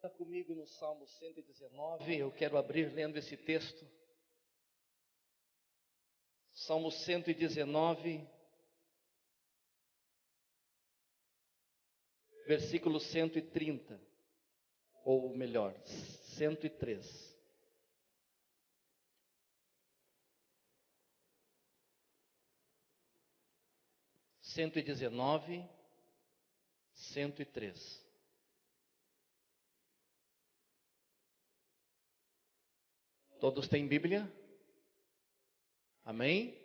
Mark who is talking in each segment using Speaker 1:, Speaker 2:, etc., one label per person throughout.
Speaker 1: Está comigo no Salmo 119, eu quero abrir lendo esse texto. Salmo 119, versículo 130, ou melhor, 103. Cento e 103. Todos têm Bíblia? Amém?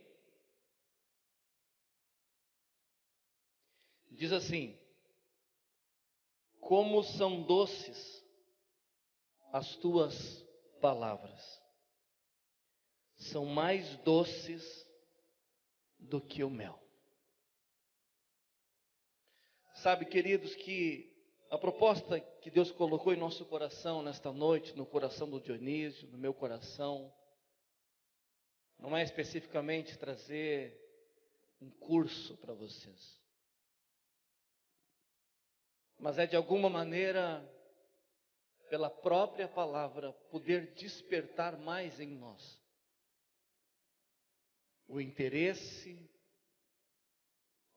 Speaker 1: Diz assim: como são doces as tuas palavras, são mais doces do que o mel. Sabe, queridos, que a proposta que Deus colocou em nosso coração nesta noite, no coração do Dionísio, no meu coração, não é especificamente trazer um curso para vocês, mas é de alguma maneira, pela própria palavra, poder despertar mais em nós o interesse,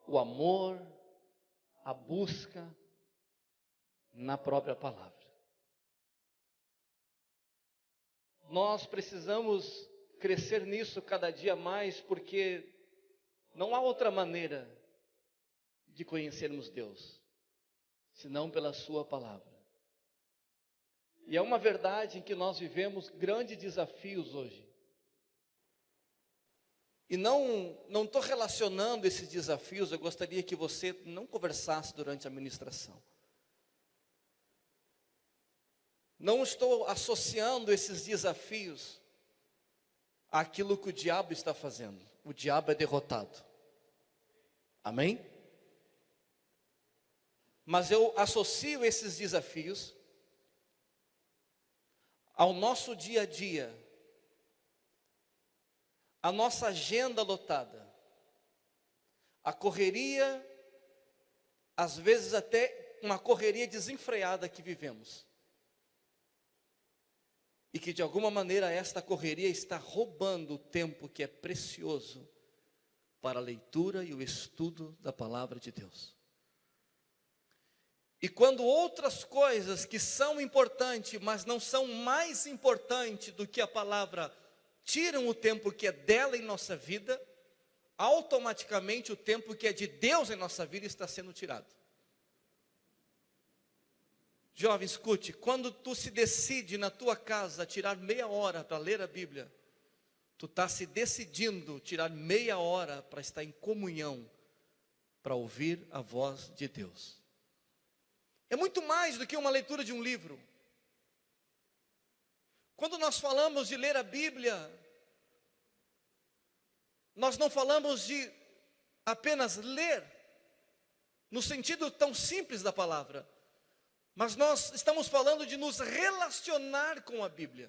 Speaker 1: o amor, a busca na própria palavra. Nós precisamos crescer nisso cada dia mais, porque não há outra maneira de conhecermos Deus, senão pela sua palavra. E é uma verdade em que nós vivemos grandes desafios hoje. E não estou relacionando esses desafios, eu gostaria que você não conversasse durante a ministração. Não estou associando esses desafios àquilo que o diabo está fazendo. O diabo é derrotado. Amém? Mas eu associo esses desafios ao nosso dia a dia, a nossa agenda lotada, a correria, às vezes até uma correria desenfreada que vivemos. E que de alguma maneira esta correria está roubando o tempo que é precioso para a leitura e o estudo da palavra de Deus. E quando outras coisas que são importantes, mas não são mais importantes do que a palavra, tiram o tempo que é dela em nossa vida, automaticamente o tempo que é de Deus em nossa vida está sendo tirado. Jovem, escute, quando tu se decide na tua casa tirar meia hora para ler a Bíblia, tu está se decidindo tirar meia hora para estar em comunhão, para ouvir a voz de Deus. É muito mais do que uma leitura de um livro. Quando nós falamos de ler a Bíblia, nós não falamos de apenas ler, no sentido tão simples da palavra, mas nós estamos falando de nos relacionar com a Bíblia.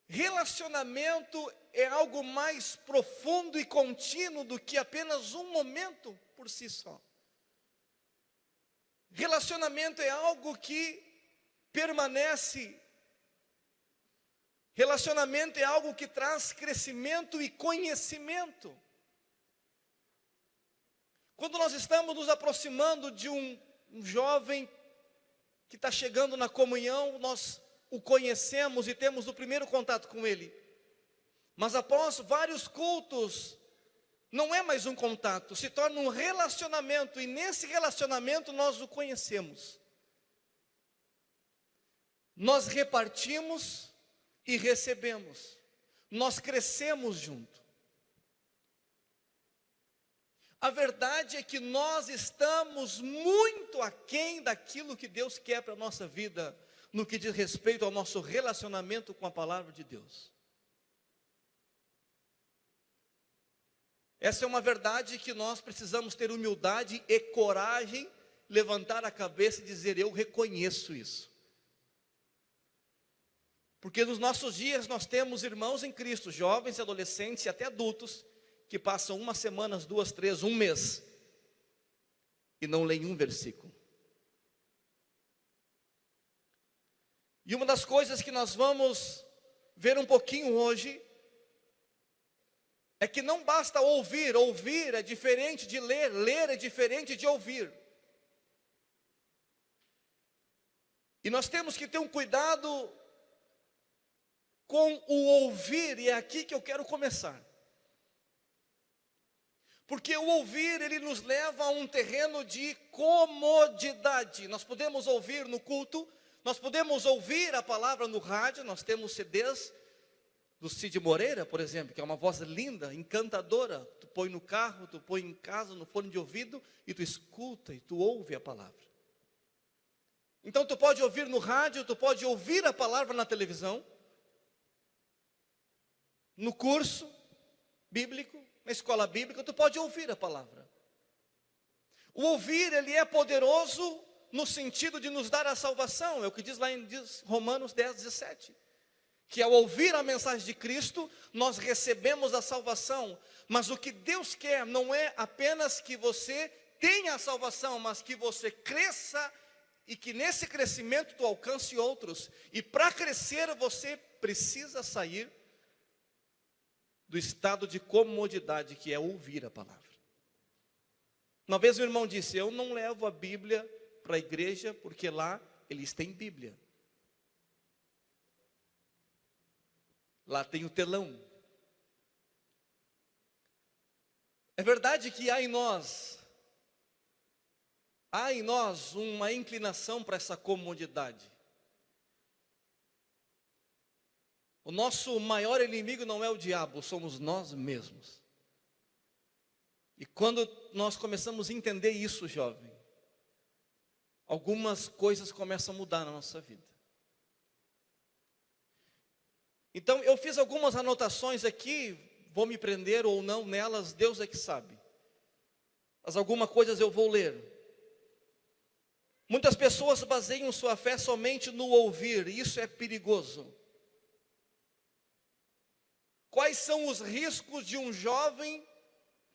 Speaker 1: Relacionamento é algo mais profundo e contínuo do que apenas um momento por si só. Relacionamento é algo que permanece. Relacionamento é algo que traz crescimento e conhecimento. Quando nós estamos nos aproximando de um jovem que está chegando na comunhão, nós o conhecemos e temos o primeiro contato com ele. Mas após vários cultos, não é mais um contato, se torna um relacionamento, e nesse relacionamento nós o conhecemos. Nós repartimos e recebemos, nós crescemos junto. A verdade é que nós estamos muito aquém daquilo que Deus quer para a nossa vida, no que diz respeito ao nosso relacionamento com a palavra de Deus. Essa é uma verdade que nós precisamos ter humildade e coragem, levantar a cabeça e dizer: eu reconheço isso. Porque nos nossos dias nós temos irmãos em Cristo, jovens, adolescentes e até adultos, que passam uma semana, 2, 3, um mês, e não leem um versículo. E uma das coisas que nós vamos ver um pouquinho hoje é que não basta ouvir, ouvir é diferente de ler, ler é diferente de ouvir. E nós temos que ter um cuidado com o ouvir, e é aqui que eu quero começar. Porque o ouvir, ele nos leva a um terreno de comodidade. Nós podemos ouvir no culto, nós podemos ouvir a palavra no rádio, nós temos CDs do Cid Moreira, por exemplo, que é uma voz linda, encantadora. Tu põe no carro, tu põe em casa, no fone de ouvido, e tu escuta, e tu ouve a palavra. Então tu pode ouvir no rádio, tu pode ouvir a palavra na televisão, no curso bíblico, na escola bíblica, tu pode ouvir a palavra. O ouvir, ele é poderoso no sentido de nos dar a salvação, é o que diz lá em Romanos 10, 17. Que ao ouvir a mensagem de Cristo, nós recebemos a salvação. Mas o que Deus quer não é apenas que você tenha a salvação, mas que você cresça e que nesse crescimento tu alcance outros. E para crescer você precisa sair do estado de comodidade que é ouvir a palavra. Uma vez meu irmão disse: eu não levo a Bíblia para a igreja porque lá eles têm Bíblia. Lá tem o telão. É verdade que há em nós uma inclinação para essa comodidade. O nosso maior inimigo não é o diabo, somos nós mesmos. E quando nós começamos a entender isso, jovem, algumas coisas começam a mudar na nossa vida. Então eu fiz algumas anotações aqui, vou me prender ou não nelas, Deus é que sabe. Mas algumas coisas eu vou ler. Muitas pessoas baseiam sua fé somente no ouvir, e isso é perigoso. Quais são os riscos de um jovem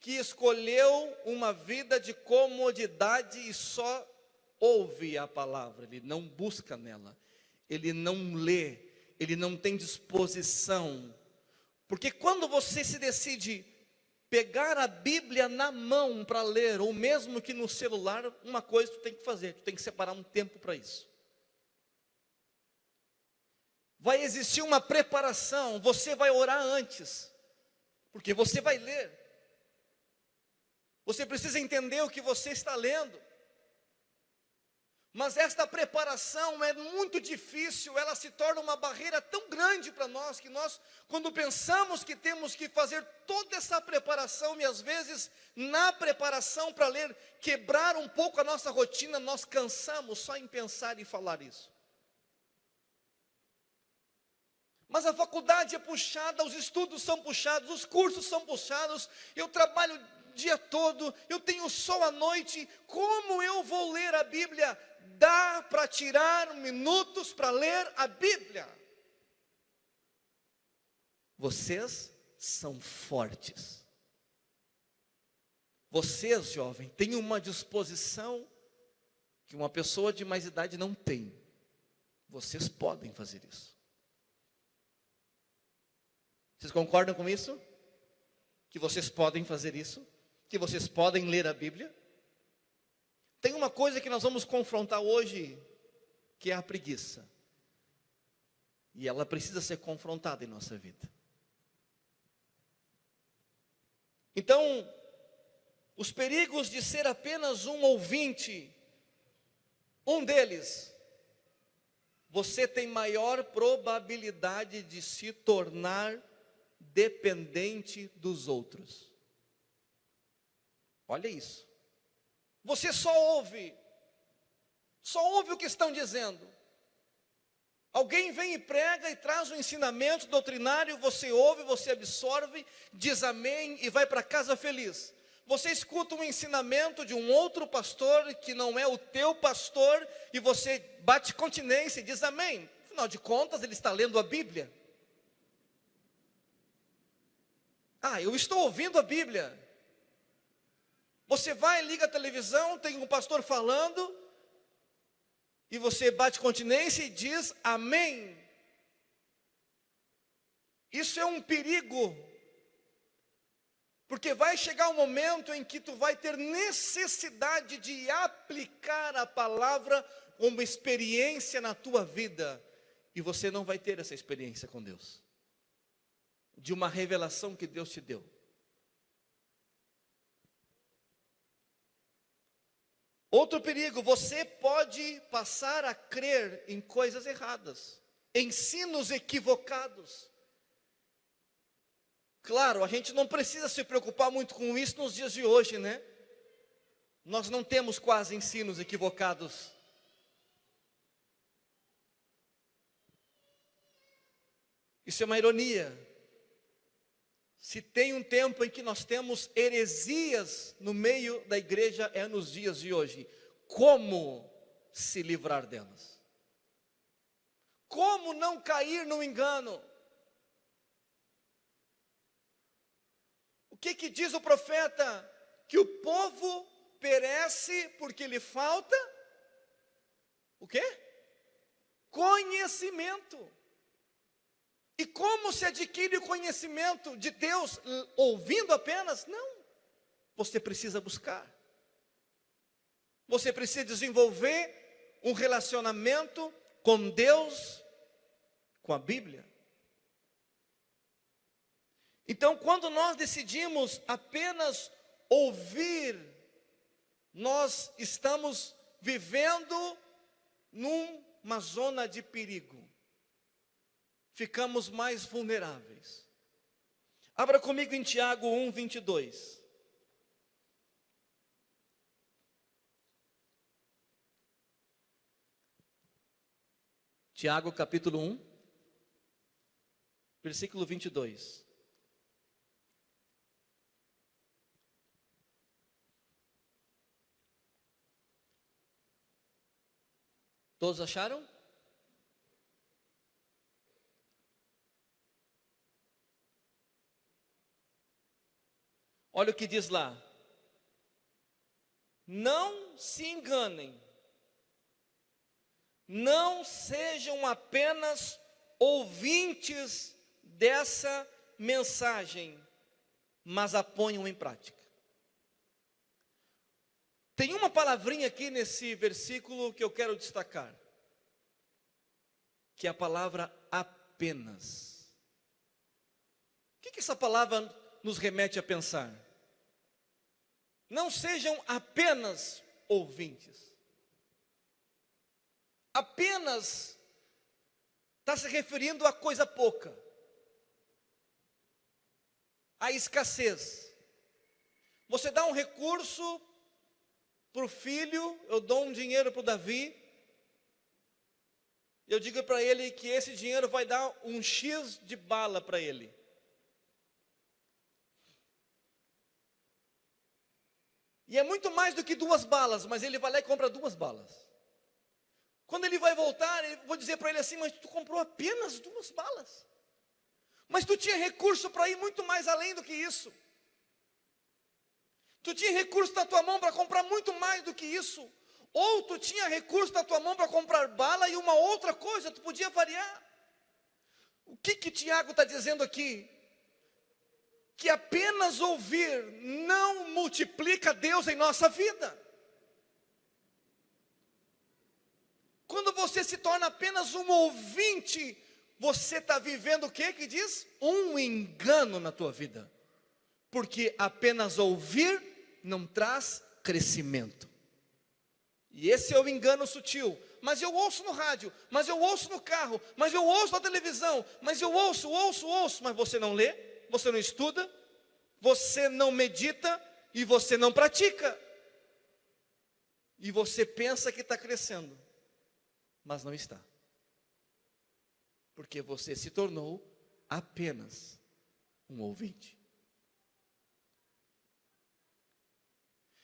Speaker 1: que escolheu uma vida de comodidade e só ouve a palavra? Ele não busca nela, ele não lê, ele não tem disposição. Porque quando você se decide pegar a Bíblia na mão para ler, ou mesmo que no celular, uma coisa tu tem que fazer, tu tem que separar um tempo para isso. Vai existir uma preparação, você vai orar antes, porque você vai ler. Você precisa entender o que você está lendo. Mas esta preparação é muito difícil, ela se torna uma barreira tão grande para nós, que nós, quando pensamos que temos que fazer toda essa preparação, e às vezes, na preparação para ler, quebrar um pouco a nossa rotina, nós cansamos só em pensar e falar isso. Mas a faculdade é puxada, os estudos são puxados, os cursos são puxados, eu trabalho o dia todo, eu tenho sol à noite, como eu vou ler a Bíblia? Dá para tirar minutos para ler a Bíblia. Vocês são fortes. Vocês, jovem, têm uma disposição que uma pessoa de mais idade não tem. Vocês podem fazer isso. Vocês concordam com isso? Que vocês podem fazer isso? Que vocês podem ler a Bíblia? Tem uma coisa que nós vamos confrontar hoje, que é a preguiça. E ela precisa ser confrontada em nossa vida. Então, os perigos de ser apenas um ouvinte, um deles, você tem maior probabilidade de se tornar dependente dos outros. Olha isso. Você só ouve o que estão dizendo. Alguém vem e prega e traz um ensinamento doutrinário, você ouve, você absorve, diz amém e vai para casa feliz. Você escuta um ensinamento de um outro pastor que não é o teu pastor e você bate continência e diz amém. Afinal de contas, ele está lendo a Bíblia. Eu estou ouvindo a Bíblia. Você vai, liga a televisão, tem um pastor falando, e você bate continência e diz amém. Isso é um perigo, porque vai chegar um momento em que tu vai ter necessidade de aplicar a palavra como experiência na tua vida, e você não vai ter essa experiência com Deus, de uma revelação que Deus te deu. Outro perigo, você pode passar a crer em coisas erradas, ensinos equivocados. Claro, a gente não precisa se preocupar muito com isso nos dias de hoje, né? Nós não temos quase ensinos equivocados. Isso é uma ironia. Se tem um tempo em que nós temos heresias no meio da igreja, é nos dias de hoje. Como se livrar delas? Como não cair no engano? O que diz o profeta? Que o povo perece porque lhe falta o quê? Conhecimento. E como se adquire o conhecimento de Deus? Ouvindo apenas? Não. Você precisa buscar. Você precisa desenvolver um relacionamento com Deus, com a Bíblia. Então, quando nós decidimos apenas ouvir, nós estamos vivendo numa zona de perigo. Ficamos mais vulneráveis. Abra comigo em Tiago 1:22. Tiago capítulo 1, versículo 22. Todos acharam? Olha o que diz lá. Não se enganem. Não sejam apenas ouvintes dessa mensagem, mas a ponham em prática. Tem uma palavrinha aqui nesse versículo que eu quero destacar, que é a palavra apenas. O que essa palavra nos remete a pensar? Não sejam apenas ouvintes. Apenas está se referindo a coisa pouca, a escassez. Você dá um recurso para o filho, eu dou um dinheiro para o Davi, eu digo para ele que esse dinheiro vai dar um X de bala para ele. E é muito mais do que 2 balas, mas ele vai lá e compra 2 balas. Quando ele vai voltar, eu vou dizer para ele assim, mas tu comprou apenas 2 balas. Mas tu tinha recurso para ir muito mais além do que isso. Tu tinha recurso na tua mão para comprar muito mais do que isso. Ou tu tinha recurso na tua mão para comprar bala e uma outra coisa, tu podia variar. O que Tiago está dizendo aqui? Que apenas ouvir não multiplica Deus em nossa vida. Quando você se torna apenas um ouvinte, você está vivendo o que diz? Um engano na tua vida. Porque apenas ouvir não traz crescimento. E esse é o engano sutil. Mas eu ouço no rádio, mas eu ouço no carro, mas eu ouço na televisão, mas eu ouço, mas você não lê. Você não estuda, você não medita e você não pratica. E você pensa que está crescendo, mas não está. Porque você se tornou apenas um ouvinte.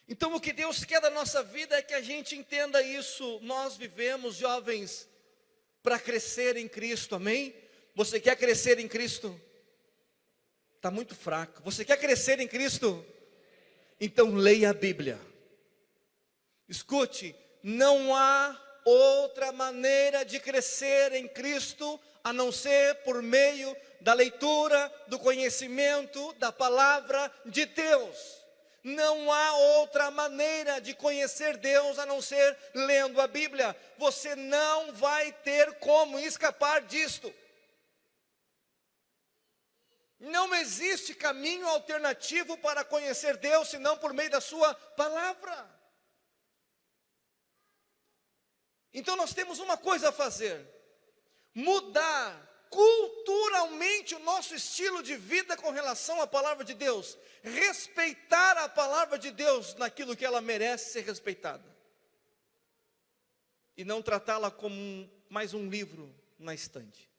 Speaker 1: Então o que Deus quer da nossa vida é que a gente entenda isso. Nós vivemos, jovens, para crescer em Cristo, amém? Você quer crescer em Cristo? Está muito fraco. Você quer crescer em Cristo? Então leia a Bíblia. Escute, não há outra maneira de crescer em Cristo, a não ser por meio da leitura, do conhecimento da palavra de Deus. Não há outra maneira de conhecer Deus a não ser lendo a Bíblia. Você não vai ter como escapar disto. Não existe caminho alternativo para conhecer Deus, senão por meio da sua palavra. Então nós temos uma coisa a fazer: mudar culturalmente o nosso estilo de vida com relação à palavra de Deus, respeitar a palavra de Deus naquilo que ela merece ser respeitada, e não tratá-la como mais um livro na estante.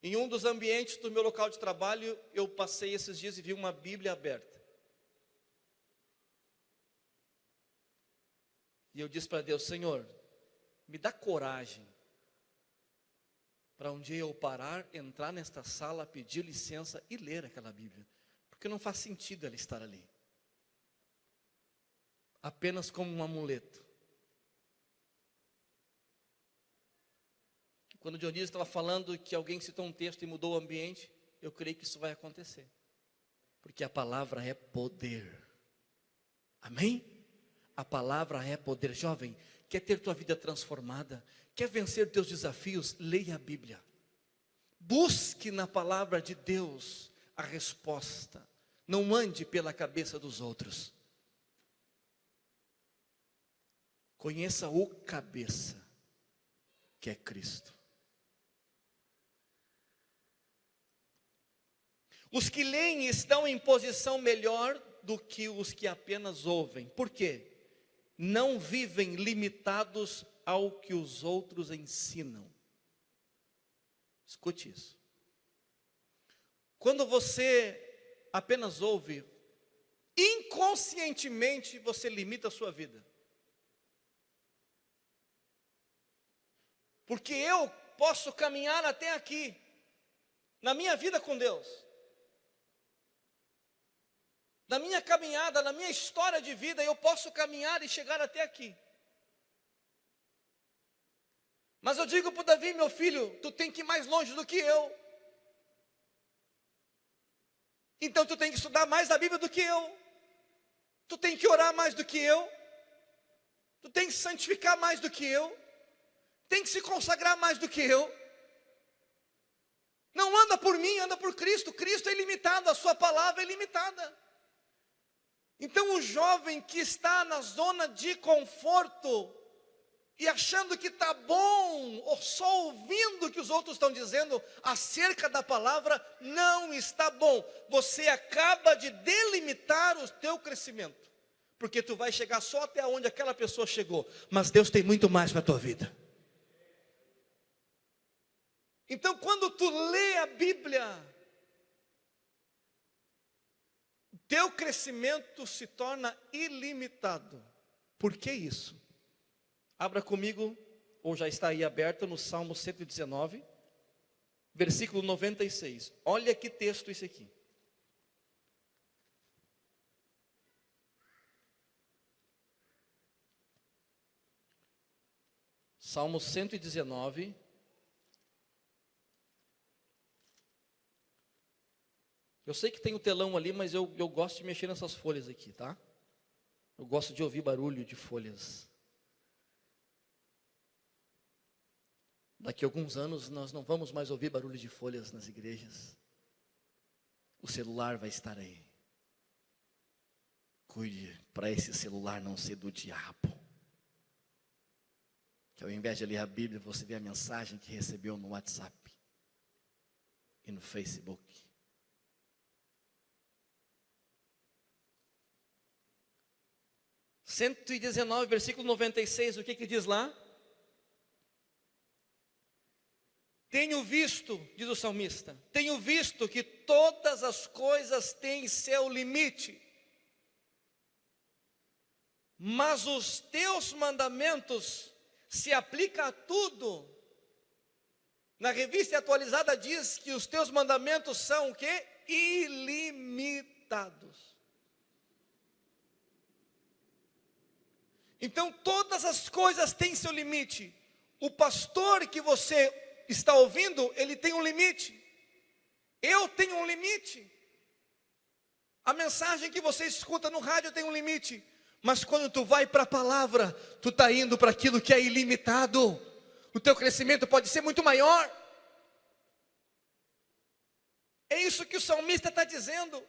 Speaker 1: Em um dos ambientes do meu local de trabalho, eu passei esses dias e vi uma Bíblia aberta. E eu disse para Deus: Senhor, me dá coragem para um dia eu parar, entrar nesta sala, pedir licença e ler aquela Bíblia. Porque não faz sentido ela estar ali, apenas como um amuleto. Quando o Dionísio estava falando que alguém citou um texto e mudou o ambiente, eu creio que isso vai acontecer. Porque a palavra é poder. Amém? A palavra é poder. Jovem, quer ter tua vida transformada? Quer vencer teus desafios? Leia a Bíblia. Busque na palavra de Deus a resposta. Não ande pela cabeça dos outros. Conheça o cabeça, que é Cristo. Os que leem estão em posição melhor do que os que apenas ouvem. Por quê? Não vivem limitados ao que os outros ensinam. Escute isso. Quando você apenas ouve, inconscientemente você limita a sua vida. Porque eu posso caminhar até aqui, na minha vida com Deus, na minha caminhada, na minha história de vida, eu posso caminhar e chegar até aqui. Mas eu digo para o Davi: meu filho, tu tem que ir mais longe do que eu. Então tu tem que estudar mais a Bíblia do que eu. Tu tem que orar mais do que eu. Tu tem que se santificar mais do que eu. Tem que se consagrar mais do que eu. Não anda por mim, anda por Cristo. Cristo é ilimitado, a sua palavra é ilimitada. Então o jovem que está na zona de conforto e achando que está bom, ou só ouvindo o que os outros estão dizendo acerca da palavra, não está bom. Você acaba de delimitar o teu crescimento, porque tu vai chegar só até onde aquela pessoa chegou, mas Deus tem muito mais para a tua vida. Então quando tu lê a Bíblia, teu crescimento se torna ilimitado. Por que isso? Abra comigo, ou já está aí aberto, no Salmo 119, versículo 96. Olha que texto esse aqui. Salmo 119. Eu sei que tem o telão ali, mas eu gosto de mexer nessas folhas aqui, tá? Eu gosto de ouvir barulho de folhas. Daqui a alguns anos nós não vamos mais ouvir barulho de folhas nas igrejas. O celular vai estar aí. Cuide para esse celular não ser do diabo. Que ao invés de ler a Bíblia, você vê a mensagem que recebeu no WhatsApp e no Facebook. Cento e 119, versículo 96, o que diz lá? Tenho visto, diz o salmista, tenho visto que todas as coisas têm seu limite, mas os teus mandamentos se aplicam a tudo. Na revista atualizada diz que os teus mandamentos são o quê? Ilimitados. Então todas as coisas têm seu limite. O pastor que você está ouvindo, ele tem um limite. Eu tenho um limite. A mensagem que você escuta no rádio tem um limite. Mas quando tu vai para a palavra, tu está indo para aquilo que é ilimitado. O teu crescimento pode ser muito maior. É isso que o salmista está dizendo.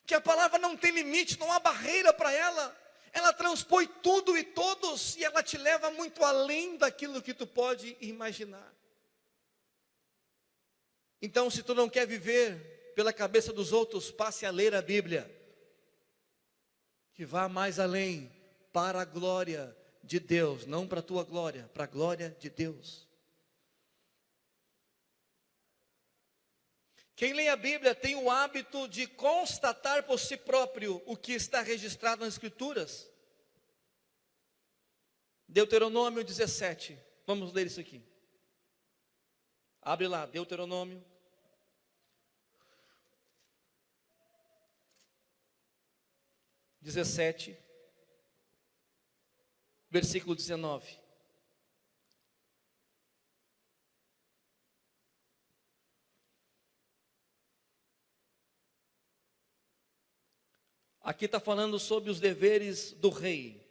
Speaker 1: Que a palavra não tem limite, não há barreira para ela. Ela transpõe tudo e todos, e ela te leva muito além daquilo que tu pode imaginar. Então, se tu não quer viver pela cabeça dos outros, passe a ler a Bíblia, que vá mais além, para a glória de Deus, não para a tua glória, para a glória de Deus. Quem lê a Bíblia tem o hábito de constatar por si próprio o que está registrado nas Escrituras. Deuteronômio 17, vamos ler isso aqui. Abre lá, Deuteronômio 17, versículo 19. Aqui está falando sobre os deveres do rei.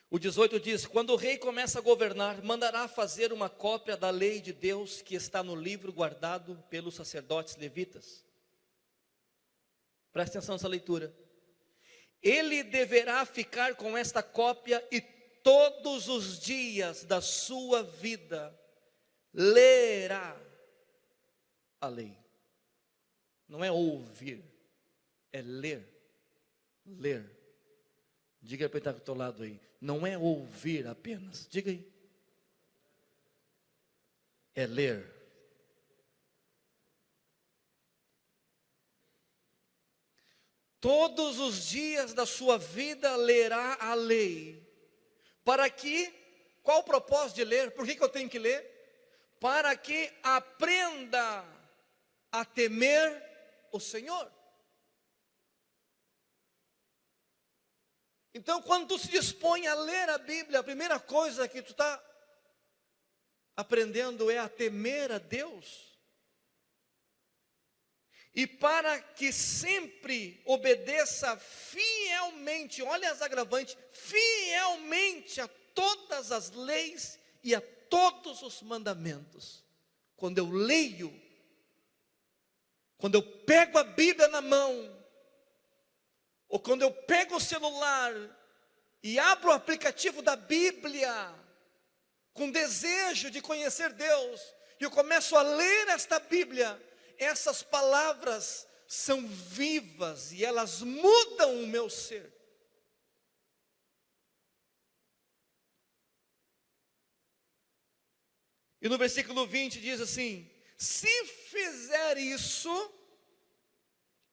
Speaker 1: O 18 diz: quando o rei começa a governar, mandará fazer uma cópia da lei de Deus que está no livro guardado pelos sacerdotes levitas. Presta atenção nessa leitura. Ele deverá ficar com esta cópia e todos os dias da sua vida lerá a lei. Não é ouvir, é ler. Ler. Diga para quem está do teu lado aí. Não é ouvir apenas. Diga aí. É ler. Todos os dias da sua vida lerá a lei. Para que, qual o propósito de ler? Por que eu tenho que ler? Para que aprenda a temer o Senhor. Então, quando tu se dispõe a ler a Bíblia, a primeira coisa que tu está aprendendo é a temer a Deus. E para que sempre obedeça fielmente, olha as agravantes, fielmente a todas as leis e a todos os mandamentos. Quando eu leio, quando eu pego a Bíblia na mão, ou quando eu pego o celular e abro o aplicativo da Bíblia, com desejo de conhecer Deus, e eu começo a ler esta Bíblia, essas palavras são vivas e elas mudam o meu ser. E no versículo 20 diz assim: se fizer isso,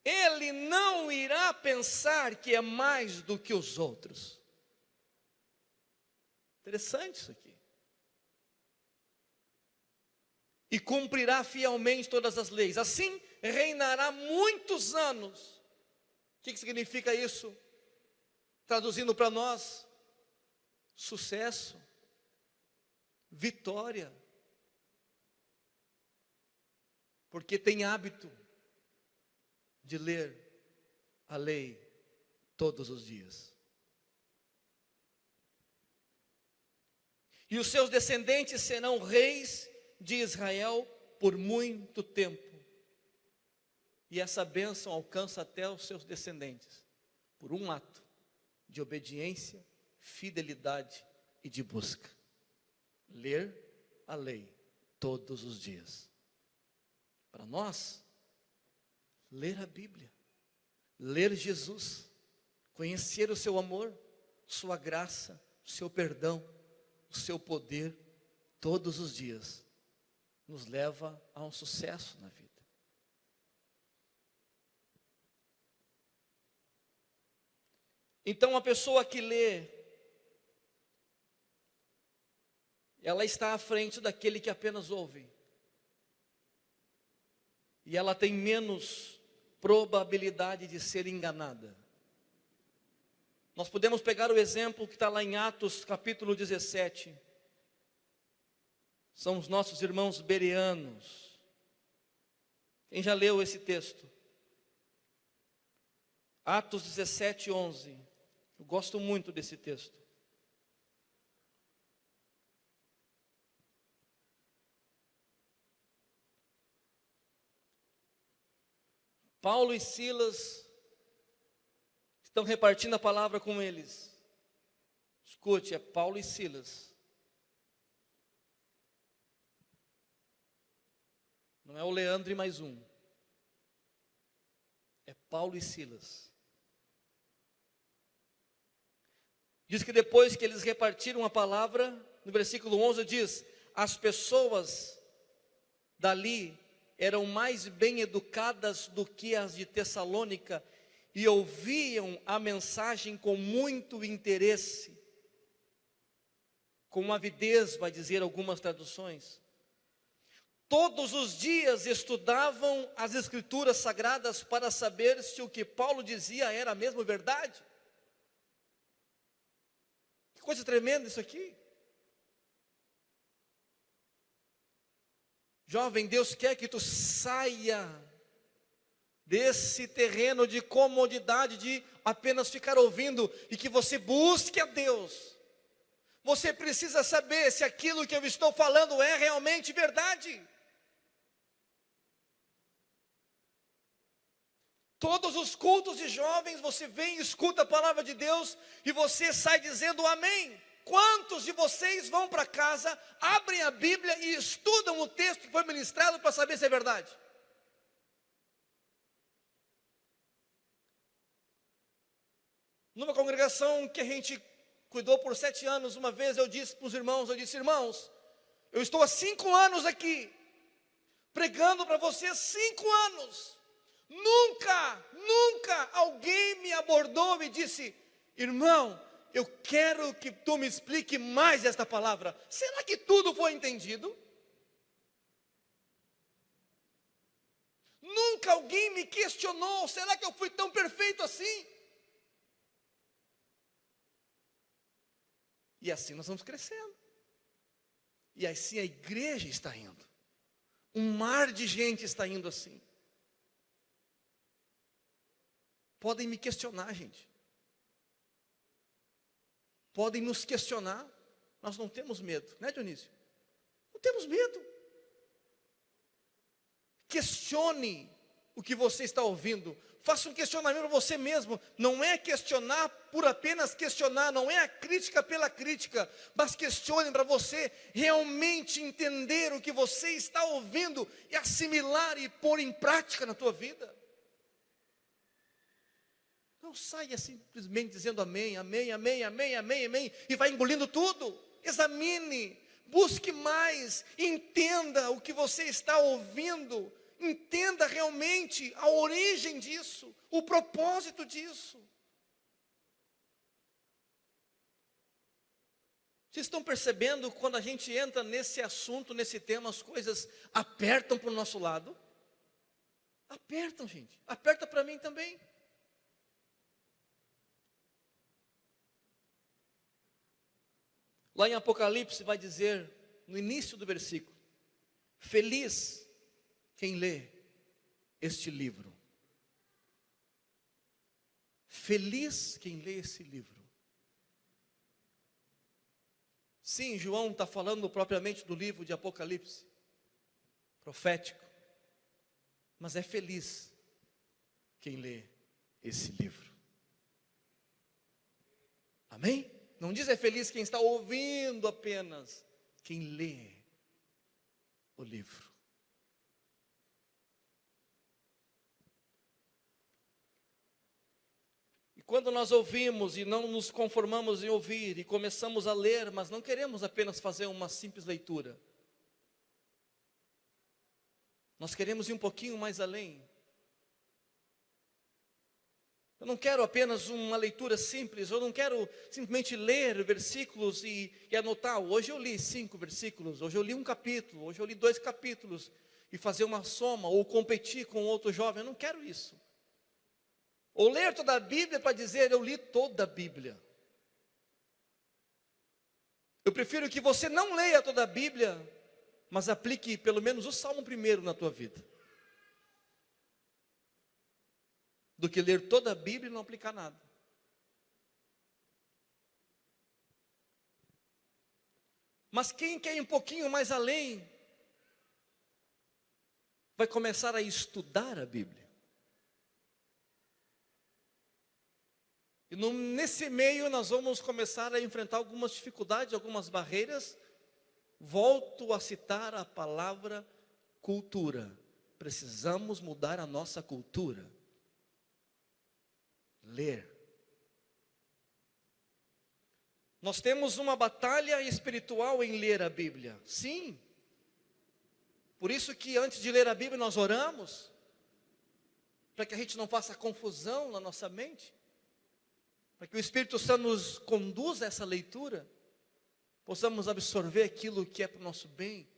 Speaker 1: ele não irá pensar que é mais do que os outros. Interessante isso aqui. E cumprirá fielmente todas as leis. Assim reinará muitos anos. O que significa isso? Traduzindo para nós: sucesso, vitória. Porque tem hábito de ler a lei todos os dias. E os seus descendentes serão reis de Israel por muito tempo. E essa bênção alcança até os seus descendentes, por um ato de obediência, fidelidade e de busca. Ler a lei todos os dias. Para nós, ler a Bíblia, ler Jesus, conhecer o seu amor, sua graça, o seu perdão, o seu poder, todos os dias, nos leva a um sucesso na vida. Então, a pessoa que lê, ela está à frente daquele que apenas ouve. E ela tem menos probabilidade de ser enganada. Nós podemos pegar o exemplo que está lá em Atos capítulo 17. São os nossos irmãos bereanos. Quem já leu esse texto? Atos 17, 11. Eu gosto muito desse texto. Paulo e Silas estão repartindo a palavra com eles. Escute, é Paulo e Silas. Não é o Leandro e mais um. É Paulo e Silas. Diz que depois que eles repartiram a palavra, no versículo 11 diz: as pessoas dali eram mais bem educadas do que as de Tessalônica e ouviam a mensagem com muito interesse, com avidez, vai dizer algumas traduções. Todos os dias estudavam as Escrituras Sagradas para saber se o que Paulo dizia era mesmo verdade. Que coisa tremenda isso aqui. Jovem, Deus quer que tu saia desse terreno de comodidade, de apenas ficar ouvindo, e que você busque a Deus. Você precisa saber se aquilo que eu estou falando é realmente verdade. Todos os cultos de jovens, você vem, escuta a palavra de Deus, e você sai dizendo amém. Quantos de vocês vão para casa, abrem a Bíblia e estudam o texto que foi ministrado para saber se é verdade? Numa congregação que a gente cuidou por 7 anos, uma vez eu disse para os irmãos, irmãos, eu estou há 5 anos aqui, pregando para vocês 5 anos, nunca alguém me abordou e disse, irmão, eu quero que tu me explique mais esta palavra. Será que tudo foi entendido? Nunca alguém me questionou, será que eu fui tão perfeito assim? E assim nós vamos crescendo. E assim a igreja está indo. Um mar de gente está indo assim. Podem me questionar, gente. Podem nos questionar. Nós não temos medo, né, Dionísio? Não temos medo. Questione o que você está ouvindo. Faça um questionamento para você mesmo. Não é questionar por apenas questionar, não é a crítica pela crítica, mas questione para você realmente entender o que você está ouvindo e assimilar e pôr em prática na tua vida. Não saia simplesmente dizendo amém, amém, amém, amém, amém, amém, e vai engolindo tudo. Examine, busque mais, entenda o que você está ouvindo, entenda realmente a origem disso, o propósito disso. Vocês estão percebendo quando a gente entra nesse assunto, nesse tema, as coisas apertam para o nosso lado? Apertam, gente, aperta para mim também. Lá em Apocalipse vai dizer, no início do versículo, feliz quem lê este livro. Feliz quem lê esse livro. Sim, João está falando propriamente do livro de Apocalipse, profético. Mas é feliz quem lê esse livro. Amém? Não diz é feliz quem está ouvindo apenas, quem lê o livro. E quando nós ouvimos e não nos conformamos em ouvir e começamos a ler, mas não queremos apenas fazer uma simples leitura. Nós queremos ir um pouquinho mais além. Eu não quero apenas uma leitura simples, eu não quero simplesmente ler versículos e anotar. Hoje eu li 5 versículos, hoje eu li um capítulo, hoje eu li 2 capítulos, e fazer uma soma ou competir com outro jovem. Eu não quero isso. Ou ler toda a Bíblia para dizer, eu li toda a Bíblia. Eu prefiro que você não leia toda a Bíblia, mas aplique pelo menos o Salmo 1 na tua vida, do que ler toda a Bíblia e não aplicar nada. Mas quem quer ir um pouquinho mais além, vai começar a estudar a Bíblia. E nesse meio nós vamos começar a enfrentar algumas dificuldades, algumas barreiras. Volto a citar a palavra cultura. Precisamos mudar a nossa cultura. Ler. Nós temos uma batalha espiritual em ler a Bíblia. Sim. Por isso que antes de ler a Bíblia nós oramos, para que a gente não faça confusão na nossa mente, para que o Espírito Santo nos conduza a essa leitura, possamos absorver aquilo que é para o nosso bem.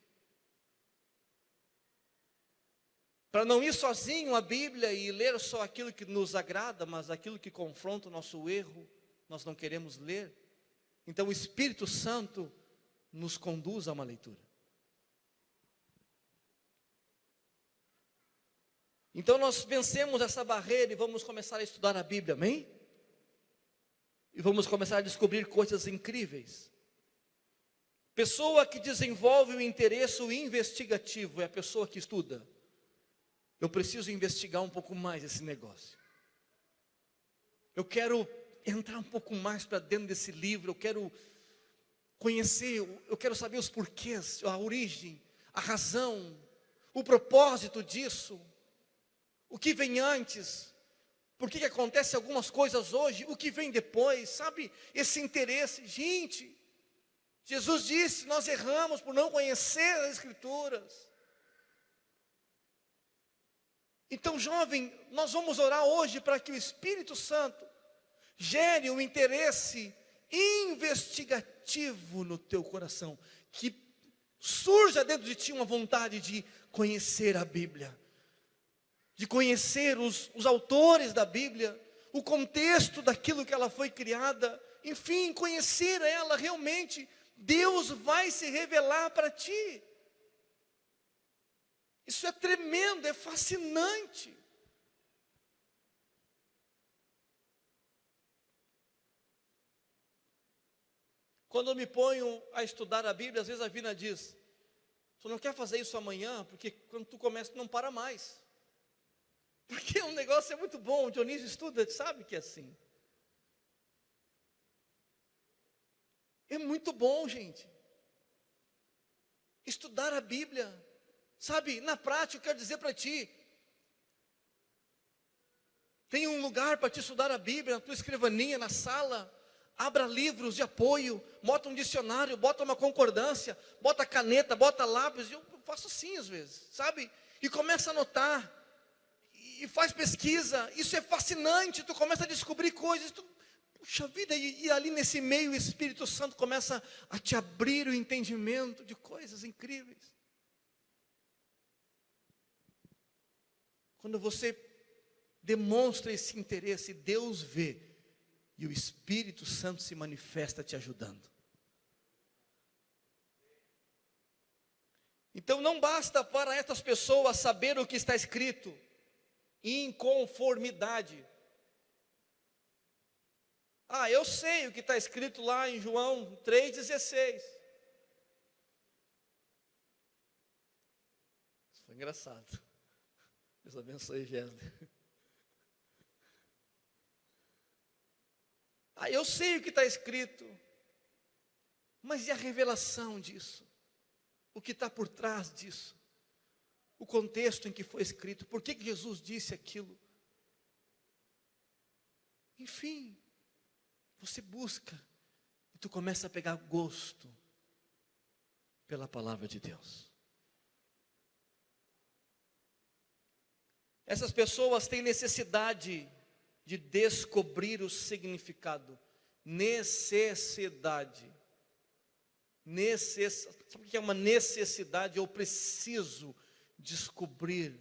Speaker 1: Para não ir sozinho à Bíblia e ler só aquilo que nos agrada, mas aquilo que confronta o nosso erro, nós não queremos ler. Então o Espírito Santo nos conduz a uma leitura. Então nós vencemos essa barreira e vamos começar a estudar a Bíblia, amém? E vamos começar a descobrir coisas incríveis. Pessoa que desenvolve o interesse investigativo é a pessoa que estuda. Eu preciso investigar um pouco mais esse negócio. Eu quero entrar um pouco mais para dentro desse livro, eu quero conhecer, eu quero saber os porquês, a origem, a razão, o propósito disso, o que vem antes, por que acontece algumas coisas hoje, o que vem depois, sabe? Esse interesse, gente, Jesus disse, nós erramos por não conhecer as Escrituras. Então, jovem, nós vamos orar hoje para que o Espírito Santo gere um interesse investigativo no teu coração, que surja dentro de ti uma vontade de conhecer a Bíblia, de conhecer os autores da Bíblia, o contexto daquilo que ela foi criada, enfim, conhecer ela realmente. Deus vai se revelar para ti. Isso é tremendo, é fascinante. Quando eu me ponho a estudar a Bíblia, às vezes a Vina diz, tu não quer fazer isso amanhã, porque quando tu começa, tu não para mais. Porque o negócio é muito bom, o Dionísio estuda, sabe que é assim. É muito bom, gente. Estudar a Bíblia, sabe, na prática eu quero dizer para ti, tem um lugar para te estudar a Bíblia, na tua escrivaninha, na sala, abra livros de apoio, bota um dicionário, bota uma concordância, bota caneta, bota lápis, eu faço assim às vezes, sabe, e começa a anotar, e faz pesquisa, isso é fascinante, tu começa a descobrir coisas, puxa vida, e ali nesse meio o Espírito Santo começa a te abrir o entendimento de coisas incríveis. Quando você demonstra esse interesse, Deus vê, e o Espírito Santo se manifesta te ajudando. Então não basta para estas pessoas saber o que está escrito, inconformidade. Eu sei o que está escrito lá em João 3,16. Isso foi engraçado. Deus abençoe, Gésler. Eu sei o que está escrito. Mas e a revelação disso? O que está por trás disso? O contexto em que foi escrito? Por que Jesus disse aquilo? Enfim, você busca e tu começa a pegar gosto pela palavra de Deus. Essas pessoas têm necessidade de descobrir o significado. Necessidade. Sabe o que é uma necessidade? Eu preciso descobrir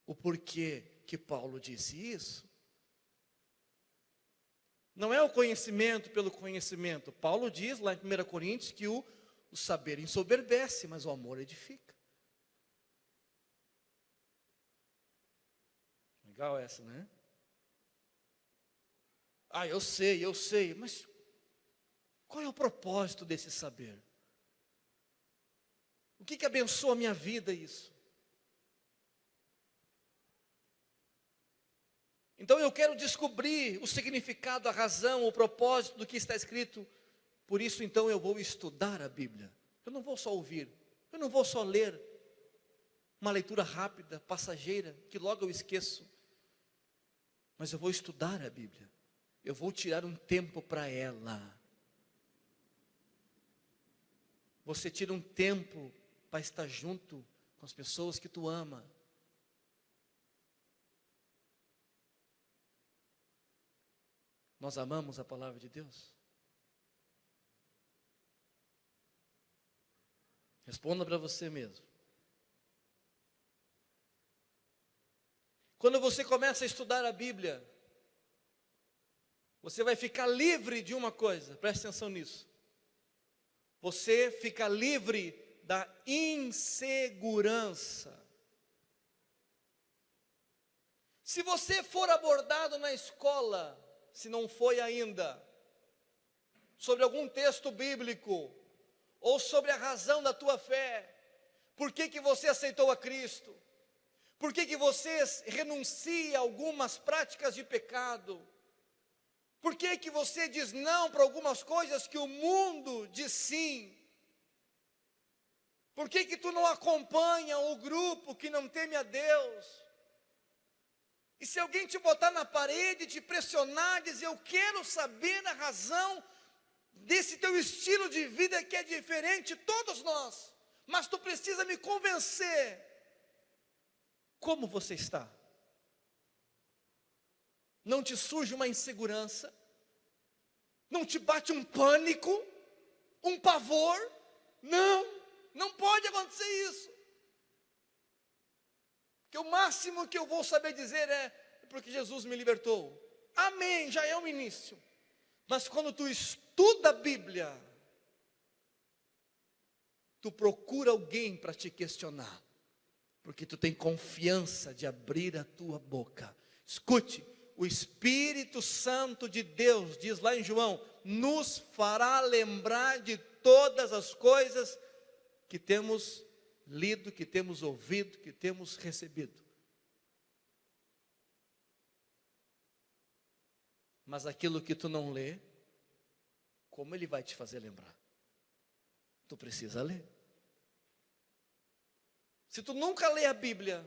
Speaker 1: o porquê que Paulo disse isso. Não é o conhecimento pelo conhecimento. Paulo diz lá em 1 Coríntios que o saber ensoberbece, mas o amor edifica. Legal essa, né? Ah, eu sei, mas qual é o propósito desse saber? O que abençoa a minha vida isso? Então eu quero descobrir o significado, a razão, o propósito do que está escrito. Por isso então eu vou estudar a Bíblia. Eu não vou só ouvir, eu não vou só ler uma leitura rápida, passageira, que logo eu esqueço. Mas eu vou estudar a Bíblia. Eu vou tirar um tempo para ela. Você tira um tempo para estar junto com as pessoas que tu ama. Nós amamos a palavra de Deus? Responda para você mesmo. Quando você começa a estudar a Bíblia, você vai ficar livre de uma coisa, preste atenção nisso. Você fica livre da insegurança. Se você for abordado na escola, se não foi ainda, sobre algum texto bíblico, ou sobre a razão da tua fé, por que você aceitou a Cristo, por que você renuncia a algumas práticas de pecado, por que você diz não para algumas coisas que o mundo diz sim, por que tu não acompanha o grupo que não teme a Deus? E se alguém te botar na parede, te pressionar, dizer, eu quero saber a razão desse teu estilo de vida que é diferente, todos nós, mas tu precisa me convencer. Como você está? Não te surge uma insegurança? Não te bate um pânico? Um pavor? Não pode acontecer isso. Que o máximo que eu vou saber dizer é porque Jesus me libertou. Amém, já é um início. Mas quando tu estuda a Bíblia, tu procura alguém para te questionar, porque tu tem confiança de abrir a tua boca. Escute, o Espírito Santo de Deus, diz lá em João, nos fará lembrar de todas as coisas que temos lido, que temos ouvido, que temos recebido. Mas aquilo que tu não lê, como ele vai te fazer lembrar? Tu precisa ler. Se tu nunca lê a Bíblia,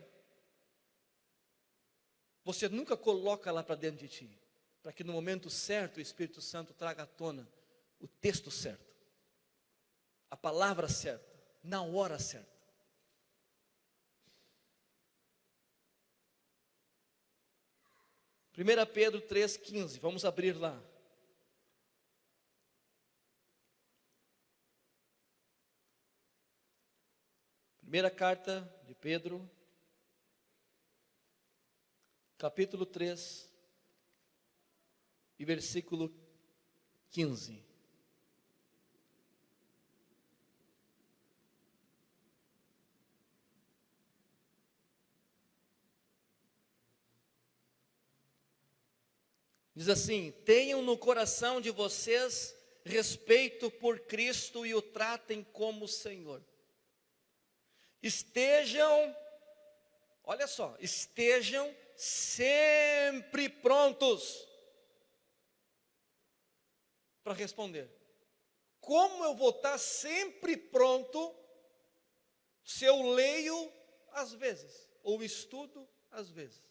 Speaker 1: você nunca coloca lá para dentro de ti, para que no momento certo o Espírito Santo traga à tona o texto certo, a palavra certa, na hora certa. Primeira Pedro 3,15, vamos abrir lá. Primeira carta de Pedro, capítulo 3, e versículo 15. Diz assim: tenham no coração de vocês respeito por Cristo e o tratem como Senhor. Estejam, olha só, estejam sempre prontos para responder. Como eu vou estar sempre pronto se eu leio às vezes, ou estudo às vezes?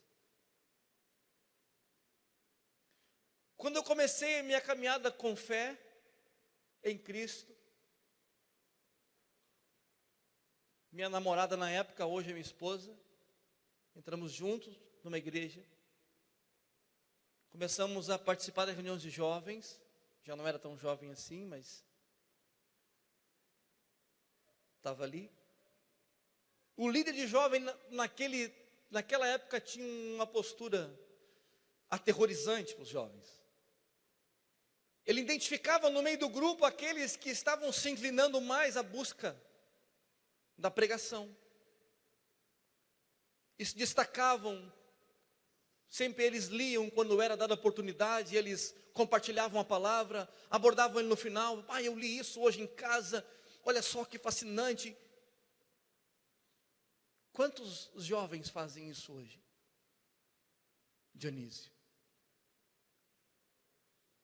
Speaker 1: Quando eu comecei a minha caminhada com fé em Cristo, minha namorada na época, hoje é minha esposa, entramos juntos numa igreja, começamos a participar das reuniões de jovens, já não era tão jovem assim, mas estava ali. O líder de jovem naquela época tinha uma postura aterrorizante para os jovens. Ele identificava no meio do grupo aqueles que estavam se inclinando mais à busca da pregação. E se destacavam, sempre eles liam quando era dada a oportunidade, eles compartilhavam a palavra, abordavam ele no final. Eu li isso hoje em casa, olha só que fascinante. Quantos jovens fazem isso hoje? Dionísio?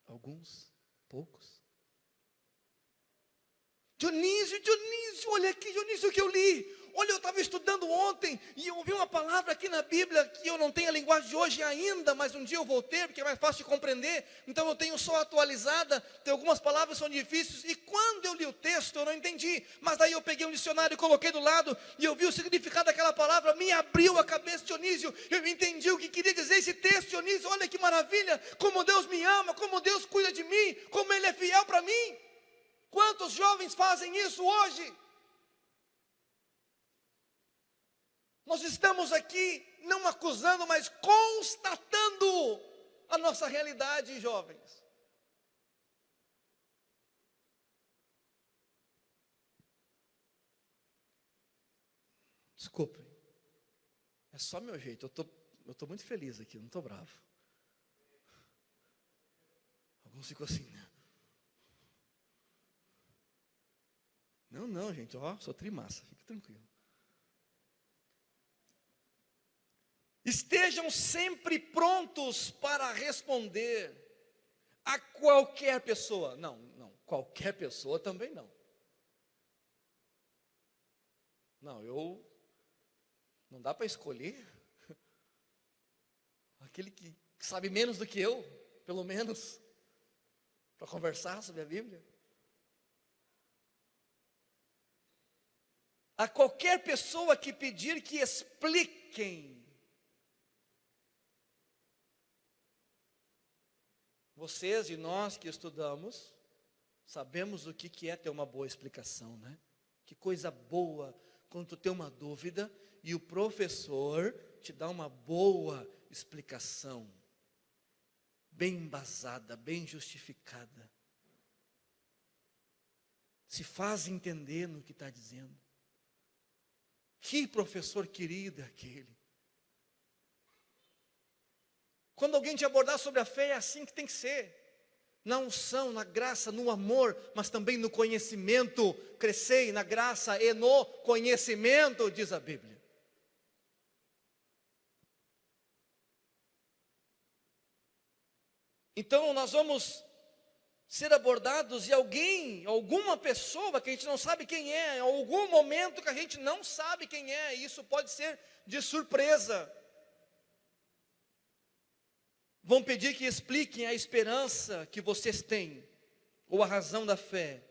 Speaker 1: Alguns? Poucos? Dionísio, olha aqui, Dionísio, o que eu li. Olha, eu estava estudando ontem e eu ouvi uma palavra aqui na Bíblia que eu não tenho a linguagem de hoje ainda, mas um dia eu vou ter, porque é mais fácil de compreender. Então eu tenho só atualizada, tem algumas palavras que são difíceis. E quando eu li o texto eu não entendi, mas daí eu peguei um dicionário e coloquei do lado e eu vi o significado daquela palavra, me abriu a cabeça, Dionísio. Eu entendi o que queria dizer esse texto, Dionísio. Olha que maravilha, como Deus me ama, como Deus cuida de mim, como Ele é fiel para mim. Quantos jovens fazem isso hoje? Nós estamos aqui não acusando, mas constatando a nossa realidade, jovens. Desculpem, é só meu jeito, eu estou muito feliz aqui, não estou bravo. Alguns ficam assim, né? Não, gente, sou trimassa, fica tranquilo. Estejam sempre prontos para responder a qualquer pessoa. Não, qualquer pessoa também não. Não dá para escolher. Aquele que sabe menos do que eu, pelo menos, para conversar sobre a Bíblia. A qualquer pessoa que pedir que expliquem. Vocês e nós que estudamos, sabemos o que é ter uma boa explicação, né? Que coisa boa quando tu tem uma dúvida e o professor te dá uma boa explicação, bem embasada, bem justificada. Se faz entender no que está dizendo. Que professor querido é aquele. Quando alguém te abordar sobre a fé, é assim que tem que ser. Na unção, na graça, no amor, mas também no conhecimento. Crescei na graça e no conhecimento, diz a Bíblia. Então nós vamos ser abordados e alguma pessoa que a gente não sabe quem é, em algum momento que a gente não sabe quem é, isso pode ser de surpresa. Vão pedir que expliquem a esperança que vocês têm, ou a razão da fé.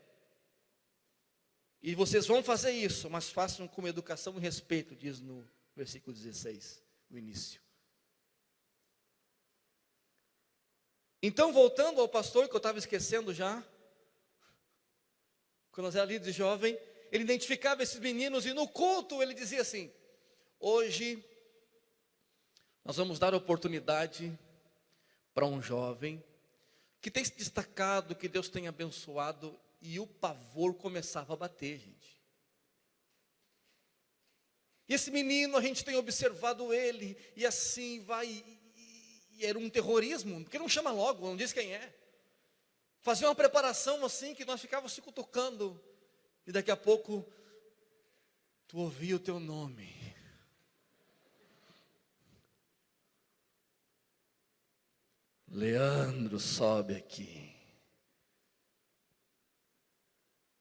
Speaker 1: E vocês vão fazer isso, mas façam com educação e respeito, diz no versículo 16, o início. Então, voltando ao pastor, que eu estava esquecendo já, quando nós éramos líderes de jovem, ele identificava esses meninos e no culto ele dizia assim: hoje nós vamos dar oportunidade para um jovem que tem se destacado, que Deus tem abençoado, e o pavor começava a bater, gente. E esse menino, a gente tem observado ele, e assim vai, e era um terrorismo, porque não chama logo, não diz quem é. Fazia uma preparação assim, que nós ficávamos se cutucando, e daqui a pouco, tu ouvia o teu nome. Leandro, sobe aqui.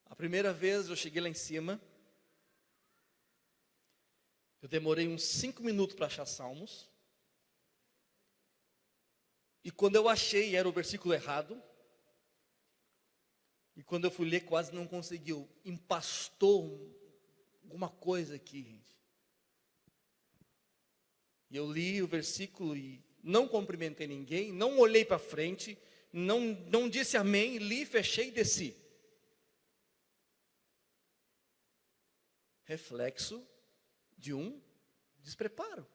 Speaker 1: A primeira vez eu cheguei lá em cima, eu demorei uns 5 minutos para achar Salmos, e quando eu achei, era o versículo errado, e quando eu fui ler, quase não conseguiu, empastou alguma coisa aqui, gente. E eu li o versículo e não cumprimentei ninguém, não olhei para frente, não disse amém, li, fechei e desci. Reflexo de um despreparo.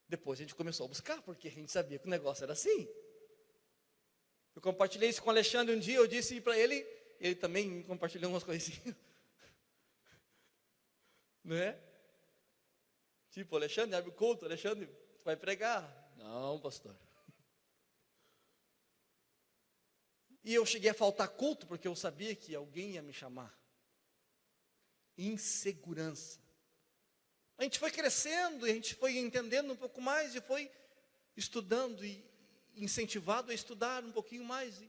Speaker 1: Depois a gente começou a buscar, porque a gente sabia que o negócio era assim. Eu compartilhei isso com o Alexandre um dia, eu disse para ele, ele também compartilhou umas coisinhas. Não é? Tipo, Alexandre, abre o culto, Alexandre, tu vai pregar? Não, pastor. E eu cheguei a faltar culto, porque eu sabia que alguém ia me chamar. Insegurança. A gente foi crescendo, e a gente foi entendendo um pouco mais, e foi estudando, e incentivado a estudar um pouquinho mais.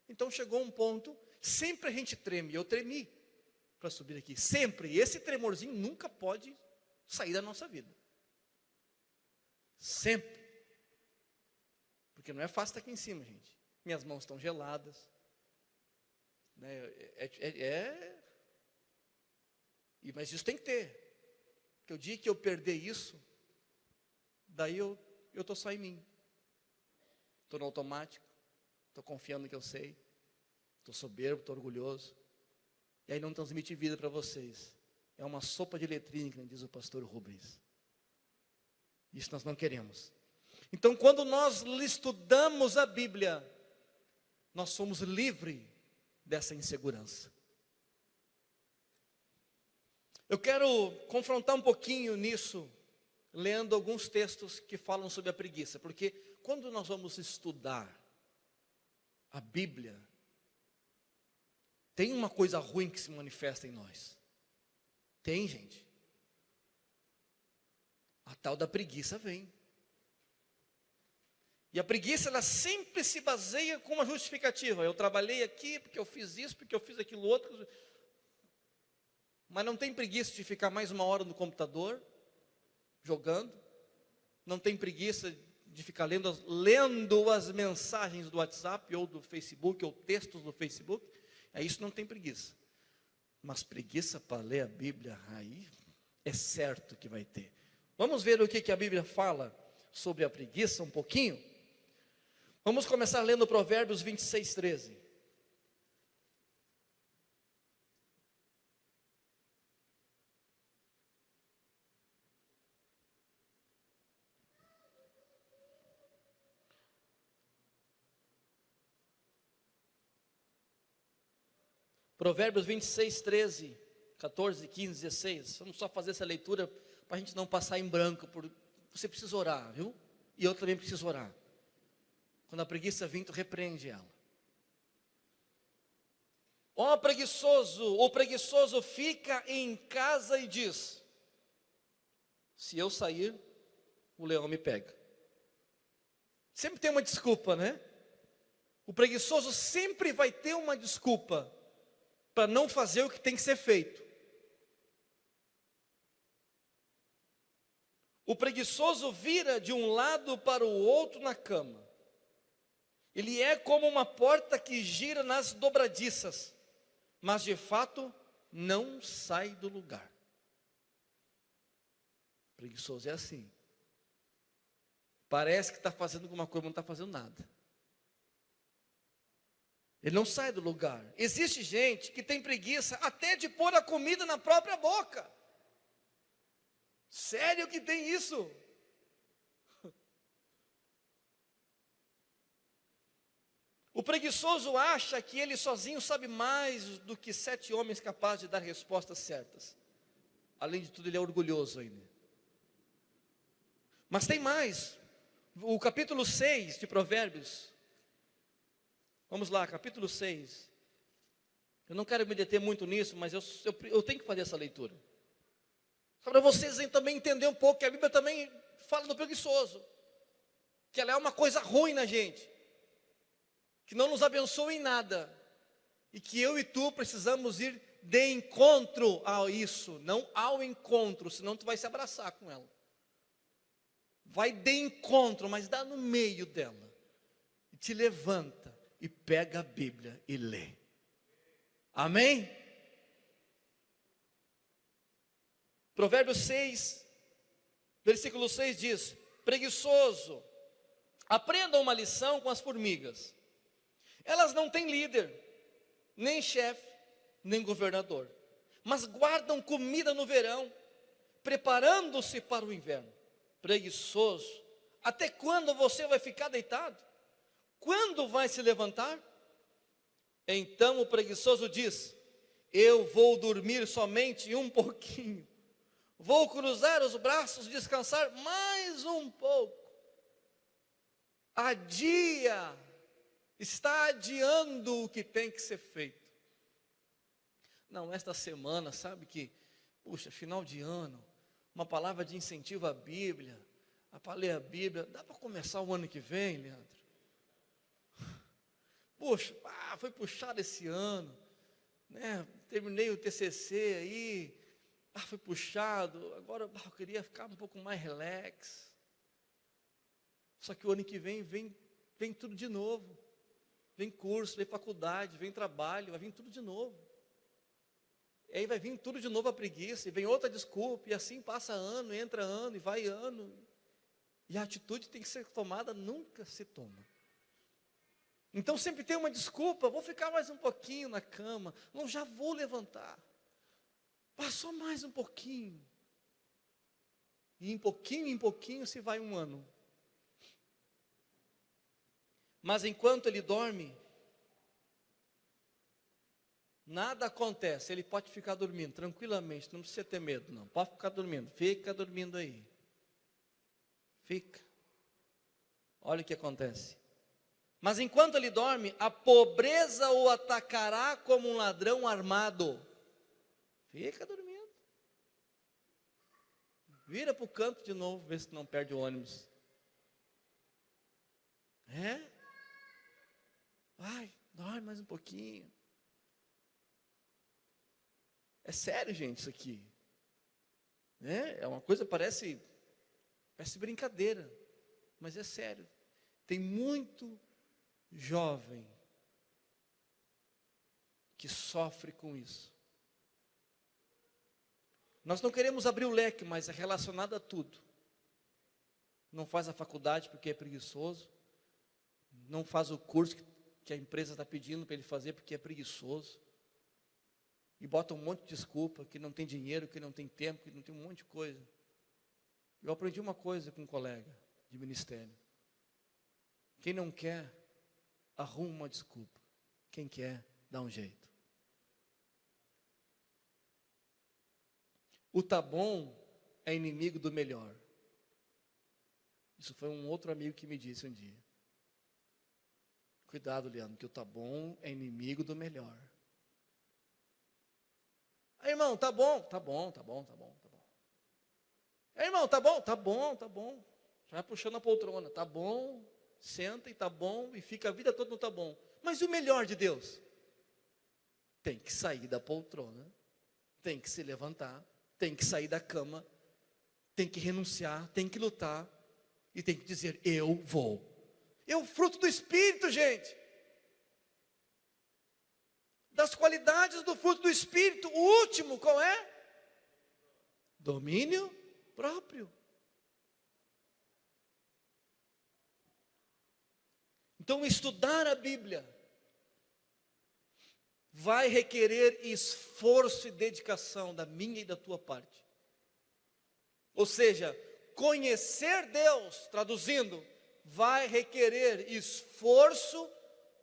Speaker 1: Então chegou um ponto, sempre a gente treme, eu tremi para subir aqui, sempre, e esse tremorzinho nunca pode sair da nossa vida. Sempre. Porque não é fácil estar aqui em cima, gente. Minhas mãos estão geladas. Né? Mas isso tem que ter. Porque o dia que eu perder isso, daí eu estou só em mim. Estou no automático. Estou confiando no que eu sei. Estou soberbo, estou orgulhoso. E aí não transmite vida para vocês. É uma sopa de letrinha, que diz o pastor Rubens. Isso nós não queremos. Então, quando nós estudamos a Bíblia, nós somos livres dessa insegurança. Eu quero confrontar um pouquinho nisso, lendo alguns textos que falam sobre a preguiça, porque quando nós vamos estudar a Bíblia, tem uma coisa ruim que se manifesta em nós. Tem, gente. A tal da preguiça vem. E a preguiça, ela sempre se baseia com uma justificativa. Eu trabalhei aqui porque eu fiz isso, porque eu fiz aquilo outro. Mas não tem preguiça de ficar mais uma hora no computador, jogando. Não tem preguiça de ficar lendo as mensagens do WhatsApp, ou do Facebook, ou textos do Facebook. Isso não tem preguiça. Mas preguiça para ler a Bíblia, aí é certo que vai ter. Vamos ver o que a Bíblia fala sobre a preguiça um pouquinho? Vamos começar lendo Provérbios 26, 13. Provérbios 26, 13, 14, 15, 16. Vamos só fazer essa leitura para a gente não passar em branco. Você precisa orar, viu? E eu também preciso orar. Quando a preguiça vir, tu repreende ela. Ó preguiçoso, o preguiçoso fica em casa e diz: se eu sair, o leão me pega. Sempre tem uma desculpa, né? O preguiçoso sempre vai ter uma desculpa para não fazer o que tem que ser feito. O preguiçoso vira de um lado para o outro na cama. Ele é como uma porta que gira nas dobradiças, mas de fato não sai do lugar. O preguiçoso é assim. Parece que está fazendo alguma coisa, mas não está fazendo nada. Ele não sai do lugar. Existe gente que tem preguiça até de pôr a comida na própria boca. Sério que tem isso? O preguiçoso acha que ele sozinho sabe mais do que 7 homens capazes de dar respostas certas. Além de tudo, ele é orgulhoso ainda. Mas tem mais. O capítulo 6 de Provérbios. Vamos lá, capítulo 6. Eu não quero me deter muito nisso, mas eu tenho que fazer essa leitura. Só para vocês também entenderem um pouco que a Bíblia também fala do preguiçoso. Que ela é uma coisa ruim na gente. Que não nos abençoa em nada. E que eu e tu precisamos ir de encontro a isso. Não ao encontro, senão tu vai se abraçar com ela. Vai de encontro, mas dá no meio dela. E te levanta e pega a Bíblia e lê. Amém? Provérbios 6, versículo 6 diz: preguiçoso, aprenda uma lição com as formigas. Elas não têm líder, nem chefe, nem governador, mas guardam comida no verão, preparando-se para o inverno. Preguiçoso, Até quando você vai ficar deitado? Quando vai se levantar? Então o preguiçoso diz: eu vou dormir somente um pouquinho. Vou cruzar os braços, descansar mais um pouco. Adia, está adiando o que tem que ser feito. Não, esta semana, sabe que, puxa, final de ano, uma palavra de incentivo à Bíblia, para ler a Bíblia, dá para começar o ano que vem, Leandro? Puxa, foi puxado esse ano, né? Terminei o TCC aí, foi puxado, agora eu queria ficar um pouco mais relax. Só que o ano que vem tudo de novo. Vem curso, vem faculdade, vem trabalho, vai vir tudo de novo. E aí vai vir tudo de novo a preguiça, e vem outra desculpa, e assim passa ano, entra ano, e vai ano. E a atitude tem que ser tomada, nunca se toma. Então sempre tem uma desculpa, vou ficar mais um pouquinho na cama, não, já vou levantar. Passou mais um pouquinho. E em pouquinho se vai um ano. Mas enquanto ele dorme, nada acontece. Ele pode ficar dormindo tranquilamente, não precisa ter medo, não. Pode ficar dormindo, fica dormindo aí. Fica. Olha o que acontece. Mas enquanto ele dorme, a pobreza o atacará como um ladrão armado. Fica dormindo. Vira para o canto de novo, vê se não perde o ônibus. Vai, dorme mais um pouquinho. É sério, gente, isso aqui. É uma coisa, parece brincadeira, mas é sério. Tem muito jovem que sofre com isso. Nós não queremos abrir o leque, mas é relacionado a tudo. Não faz a faculdade porque é preguiçoso. Não faz o curso que a empresa está pedindo para ele fazer porque é preguiçoso. E bota um monte de desculpa, que não tem dinheiro, que não tem tempo, que não tem um monte de coisa. Eu aprendi uma coisa com um colega de ministério. Quem não quer, arruma uma desculpa. Quem quer, dá um jeito. O tá bom é inimigo do melhor. Isso foi um outro amigo que me disse um dia. Cuidado, Leandro, que o tá bom é inimigo do melhor. Aí, irmão, tá bom. Aí, irmão, tá bom. Já vai puxando a poltrona, tá bom, senta e tá bom, e fica a vida toda no tá bom. Mas e o melhor de Deus? Tem que sair da poltrona, tem que se levantar, tem que sair da cama, tem que renunciar, tem que lutar, e tem que dizer, eu vou. É o fruto do Espírito, gente. Das qualidades do fruto do Espírito, o último qual é? Domínio próprio. Então, estudar a Bíblia vai requerer esforço e dedicação da minha e da tua parte. Ou seja, conhecer Deus, traduzindo, vai requerer esforço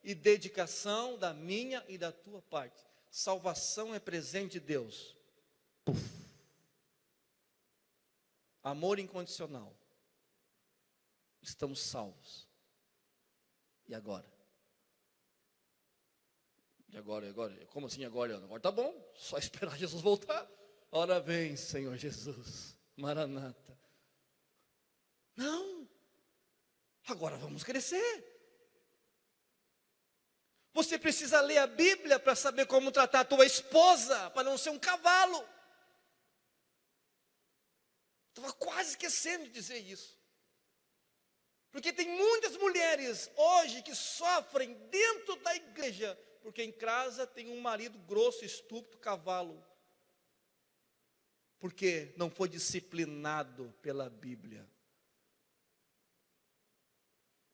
Speaker 1: e dedicação da minha e da tua parte. Salvação é presente de Deus. Puf. Amor incondicional. Estamos salvos. E agora? E agora? Como assim agora? Agora tá bom, só esperar Jesus voltar. Ora vem, Senhor Jesus, Maranata. Não, agora vamos crescer. Você precisa ler a Bíblia para saber como tratar a tua esposa, para não ser um cavalo. Estava quase esquecendo de dizer isso. Porque tem muitas mulheres hoje que sofrem dentro da igreja, porque em casa tem um marido grosso, estúpido, cavalo. Porque não foi disciplinado pela Bíblia.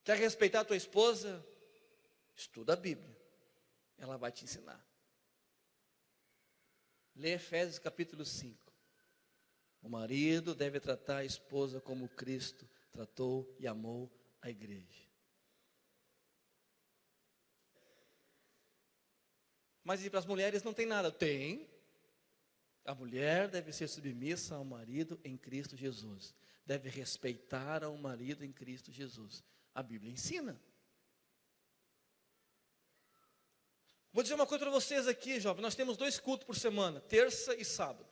Speaker 1: Quer respeitar a tua esposa? Estuda a Bíblia. Ela vai te ensinar. Lê Efésios capítulo 5. O marido deve tratar a esposa como Cristo tratou e amou a igreja. Mas e para as mulheres não tem nada? Tem. A mulher deve ser submissa ao marido em Cristo Jesus. Deve respeitar ao marido em Cristo Jesus. A Bíblia ensina. Vou dizer uma coisa para vocês aqui, jovem. Nós temos 2 cultos por semana, terça e sábado.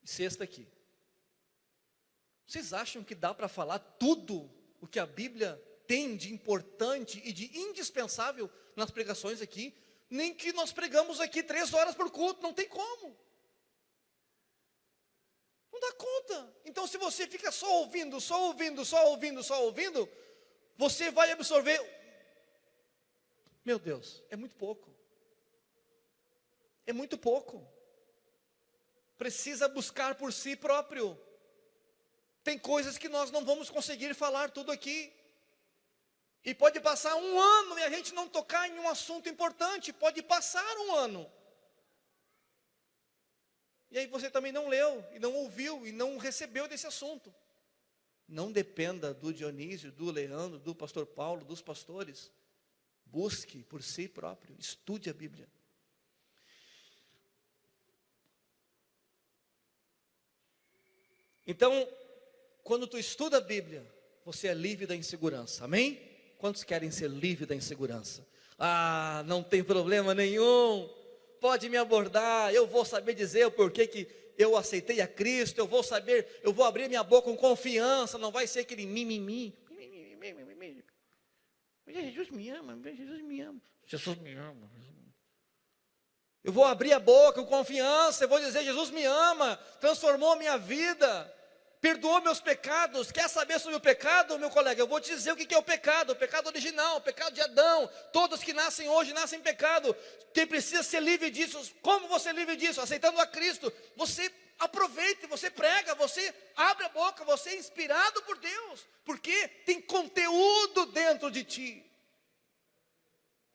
Speaker 1: E sexta aqui. Vocês acham que dá para falar tudo o que a Bíblia tem de importante e de indispensável nas pregações aqui? Nem que nós pregamos aqui 3 horas por culto, não tem como. Não dá conta. Então se você fica só ouvindo, você vai absorver. Meu Deus, é muito pouco. É muito pouco. Precisa buscar por si próprio. Tem coisas que nós não vamos conseguir falar tudo aqui. E pode passar 1 ano e a gente não tocar em um assunto importante. Pode passar 1 ano. E aí você também não leu, e não ouviu, e não recebeu desse assunto. Não dependa do Dionísio, do Leandro, do pastor Paulo, dos pastores. Busque por si próprio, estude a Bíblia. Então, quando tu estuda a Bíblia, você é livre da insegurança, amém? Quantos querem ser livres da insegurança? Ah, não tem problema nenhum, pode me abordar, eu vou saber dizer o porquê que eu aceitei a Cristo, eu vou saber, eu vou abrir minha boca com confiança, não vai ser aquele mimimi. Jesus me ama, Jesus me ama. Jesus me ama. Eu vou abrir a boca com confiança, eu vou dizer, Jesus me ama, transformou a minha vida, perdoou meus pecados. Quer saber sobre o pecado, meu colega? Eu vou te dizer o que é o pecado original, o pecado de Adão. Todos que nascem hoje nascem em pecado. Quem precisa ser livre disso, como você é livre disso? Aceitando a Cristo. Você aproveita, você prega, você abre a boca, você é inspirado por Deus, porque tem conteúdo dentro de ti.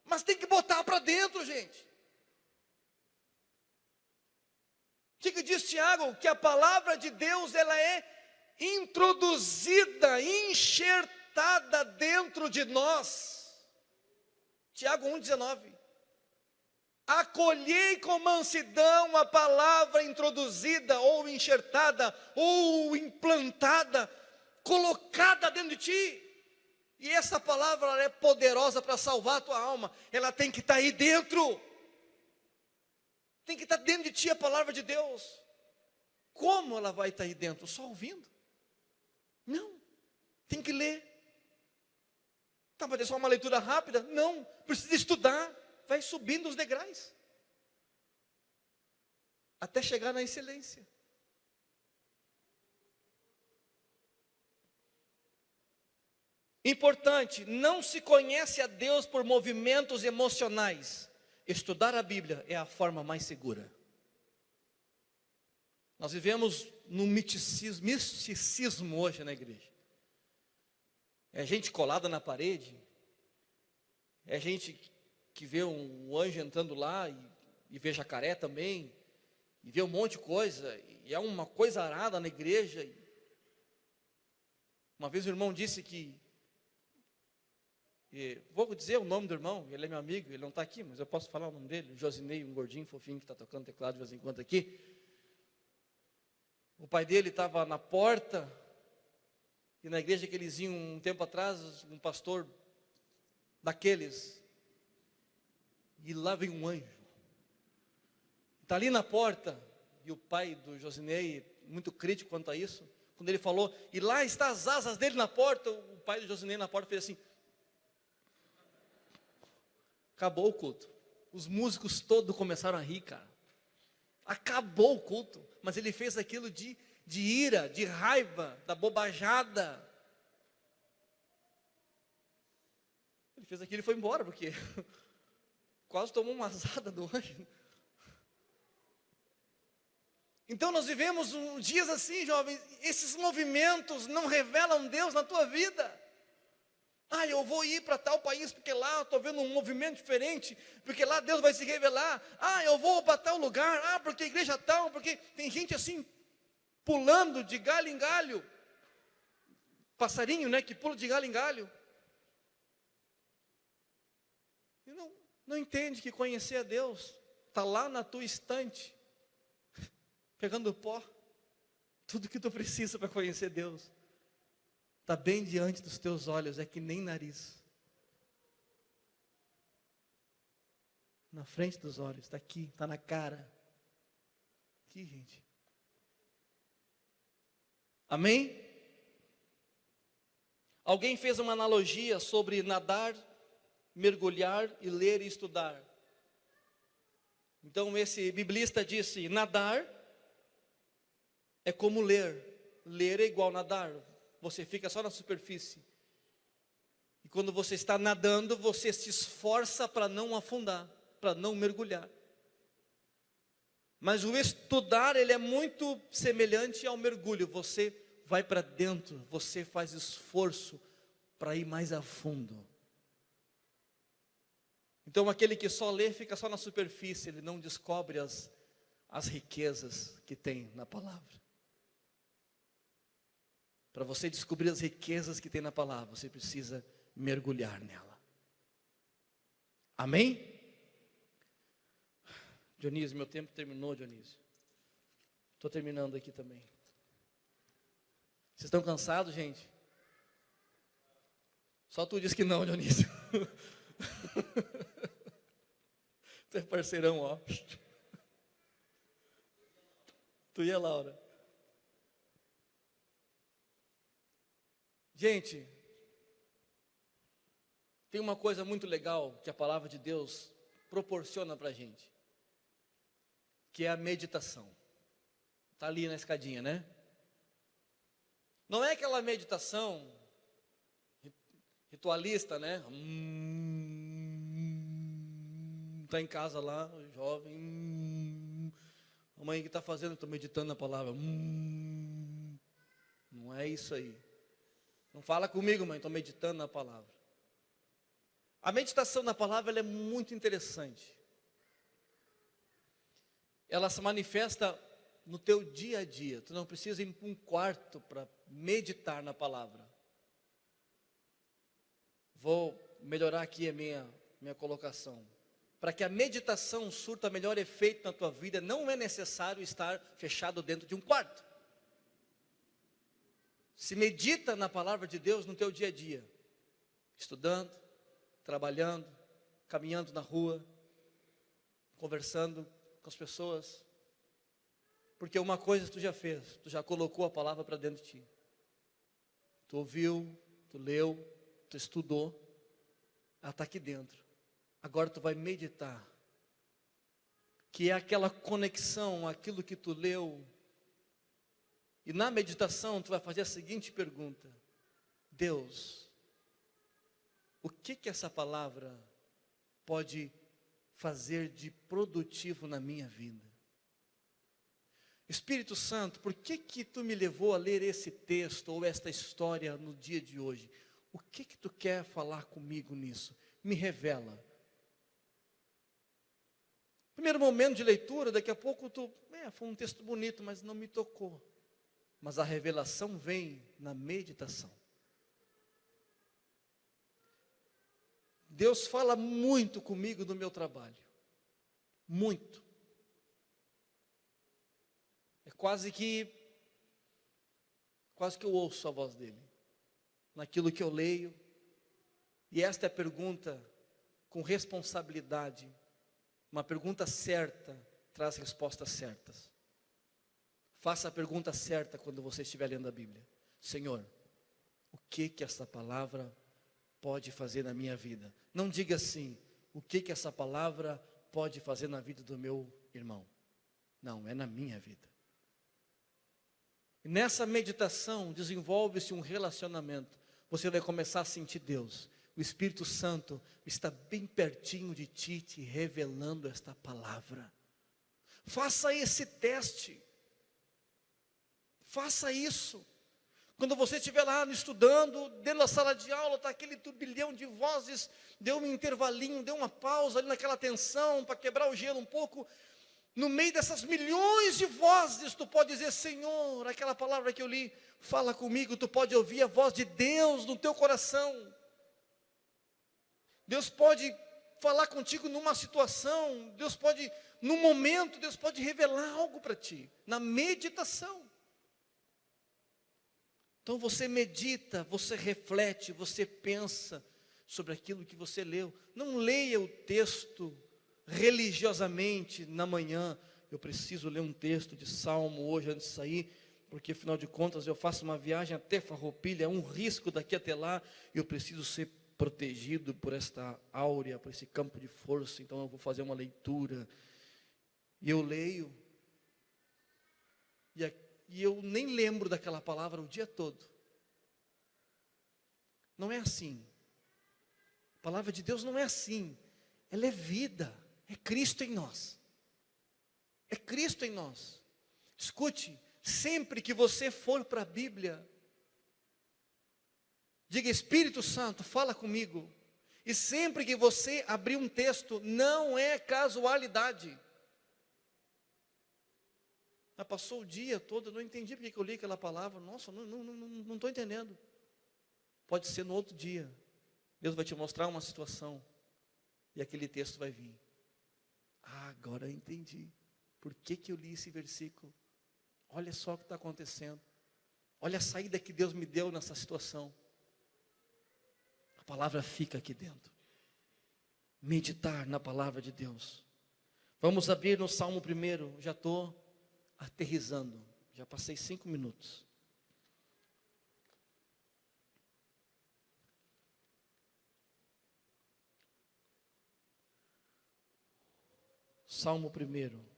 Speaker 1: Mas tem que botar para dentro, gente. O que diz Tiago? Que a palavra de Deus, ela é introduzida, enxertada dentro de nós. Tiago 1,19. Acolhei com mansidão a palavra introduzida, ou enxertada, ou implantada, colocada dentro de ti. E essa palavra, ela é poderosa para salvar a tua alma. Ela tem que estar aí dentro. Tem que estar dentro de ti a palavra de Deus. Como ela vai estar aí dentro? Só ouvindo? Não, tem que ler. Tá, mas é só uma leitura rápida? Não, precisa estudar. Vai subindo os degraus até chegar na excelência. Importante, não se conhece a Deus por movimentos emocionais. Estudar a Bíblia é a forma mais segura. Nós vivemos num misticismo hoje na igreja. É gente colada na parede, é gente que vê um anjo entrando lá e vê jacaré também, e vê um monte de coisa, e é uma coisa arada na igreja. Uma vez o irmão disse que, vou dizer o nome do irmão, ele é meu amigo, ele não está aqui, mas eu posso falar o nome dele, Josinei, um gordinho fofinho que está tocando teclado de vez em quando aqui. O pai dele estava na porta, e na igreja que eles iam um tempo atrás, um pastor daqueles, e lá vem um anjo, está ali na porta, e o pai do Josinei, muito crítico quanto a isso, quando ele falou, e lá está as asas dele na porta, o pai do Josinei na porta fez assim, acabou o culto, os músicos todos começaram a rir, cara, acabou o culto, mas ele fez aquilo de ira, de raiva, da bobajada, ele fez aquilo e foi embora, porque quase tomou uma azada do anjo. Então nós vivemos dias assim, jovens, esses movimentos não revelam Deus na tua vida. Ah, eu vou ir para tal país, porque lá eu estou vendo um movimento diferente, porque lá Deus vai se revelar. Ah, eu vou para tal lugar, porque a igreja tal, porque tem gente assim, pulando de galho em galho. Passarinho, né, que pula de galho em galho. E não entende que conhecer a Deus está lá na tua estante, pegando pó. Tudo que tu precisa para conhecer Deus está bem diante dos teus olhos, é que nem nariz. Na frente dos olhos, está aqui, está na cara. Aqui, gente. Amém? Alguém fez uma analogia sobre nadar, mergulhar e ler e estudar. Então esse biblista disse, nadar é como ler. Ler é igual nadar. Você fica só na superfície. E quando você está nadando, você se esforça para não afundar, para não mergulhar. Mas o estudar, ele é muito semelhante ao mergulho. Você vai para dentro, você faz esforço para ir mais a fundo. Então aquele que só lê fica só na superfície, ele não descobre as riquezas que tem na palavra. Para você descobrir as riquezas que tem na palavra, você precisa mergulhar nela. Amém? Dionísio, meu tempo terminou, Dionísio. Estou terminando aqui também. Vocês estão cansados, gente? Só tu diz que não, Dionísio. Tu é parceirão, ó. Tu e a Laura. Gente, tem uma coisa muito legal que a palavra de Deus proporciona para a gente, que é a meditação. Está ali na escadinha, né? Não é aquela meditação ritualista, né? Está em casa lá, jovem. A mãe que está fazendo, estou meditando na palavra. Não é isso aí. Não fala comigo, mãe, estou meditando na palavra. A meditação na palavra ela é muito interessante. Ela se manifesta no teu dia a dia. Tu não precisa ir para um quarto para meditar na palavra. Vou melhorar aqui a minha colocação. Para que a meditação surta melhor efeito na tua vida, não é necessário estar fechado dentro de um quarto. Se medita na palavra de Deus no teu dia a dia. Estudando, trabalhando, caminhando na rua, conversando com as pessoas. Porque uma coisa tu já fez, tu já colocou a palavra para dentro de ti. Tu ouviu, tu leu, tu estudou, ela está aqui dentro. Agora tu vai meditar, que é aquela conexão, aquilo que tu leu. E na meditação tu vai fazer a seguinte pergunta: Deus, o que essa palavra pode fazer de produtivo na minha vida? Espírito Santo, por que tu me levou a ler esse texto ou esta história no dia de hoje? O que tu quer falar comigo nisso? Me revela. Primeiro momento de leitura, daqui a pouco foi um texto bonito, mas não me tocou. Mas a revelação vem na meditação. Deus fala muito comigo no meu trabalho. Muito. É quase que eu ouço a voz dele. Naquilo que eu leio. E esta é a pergunta com responsabilidade. Uma pergunta certa traz respostas certas. Faça a pergunta certa quando você estiver lendo a Bíblia. Senhor, o que essa palavra pode fazer na minha vida? Não diga assim, o que essa palavra pode fazer na vida do meu irmão? Não, é na minha vida. E nessa meditação desenvolve-se um relacionamento. Você vai começar a sentir Deus. O Espírito Santo está bem pertinho de ti, te revelando esta palavra. Faça esse teste. Faça isso. Quando você estiver lá estudando, dentro da sala de aula, está aquele turbilhão de vozes, dê um intervalinho, dê uma pausa ali naquela tensão, para quebrar o gelo um pouco. No meio dessas milhões de vozes, tu pode dizer: Senhor, aquela palavra que eu li, fala comigo. Tu pode ouvir a voz de Deus no teu coração. Deus pode falar contigo numa situação, Deus pode, num momento, Deus pode revelar algo para ti, na meditação. Então você medita, você reflete, você pensa sobre aquilo que você leu. Não leia o texto religiosamente na manhã. Eu preciso ler um texto de Salmo hoje antes de sair, porque afinal de contas eu faço uma viagem até Farroupilha, é um risco daqui até lá, e eu preciso ser protegido por esta áurea, por esse campo de força. Então eu vou fazer uma leitura, e eu leio, e eu nem lembro daquela palavra o dia todo. Não é assim. A palavra de Deus não é assim. Ela é vida, é Cristo em nós. É Cristo em nós. Escute, sempre que você for para a Bíblia, diga: Espírito Santo, fala comigo. E sempre que você abrir um texto, não é casualidade. Passou o dia todo, eu não entendi porque que eu li aquela palavra. Nossa, não estou entendendo. Pode ser no outro dia. Deus vai te mostrar uma situação, e aquele texto vai vir. Agora eu entendi. Por que eu li esse versículo? Olha só o que está acontecendo. Olha a saída que Deus me deu nessa situação. A palavra fica aqui dentro. Meditar na palavra de Deus. Vamos abrir no Salmo 1. Já estou aterrissando. Já passei 5 minutos. Salmo 1.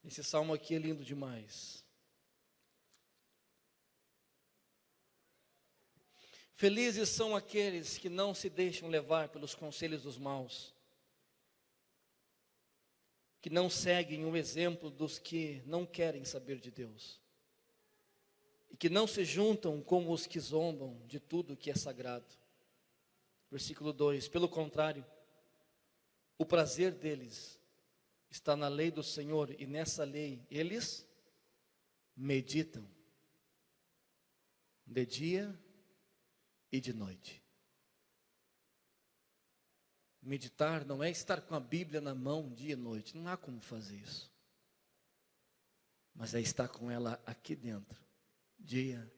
Speaker 1: Esse salmo aqui é lindo demais. Felizes são aqueles que não se deixam levar pelos conselhos dos maus, que não seguem o exemplo dos que não querem saber de Deus, e que não se juntam com os que zombam de tudo que é sagrado. Versículo 2: pelo contrário, o prazer deles está na lei do Senhor, e nessa lei eles meditam de dia e de noite. Meditar não é estar com a Bíblia na mão dia e noite, não há como fazer isso, mas é estar com ela aqui dentro, dia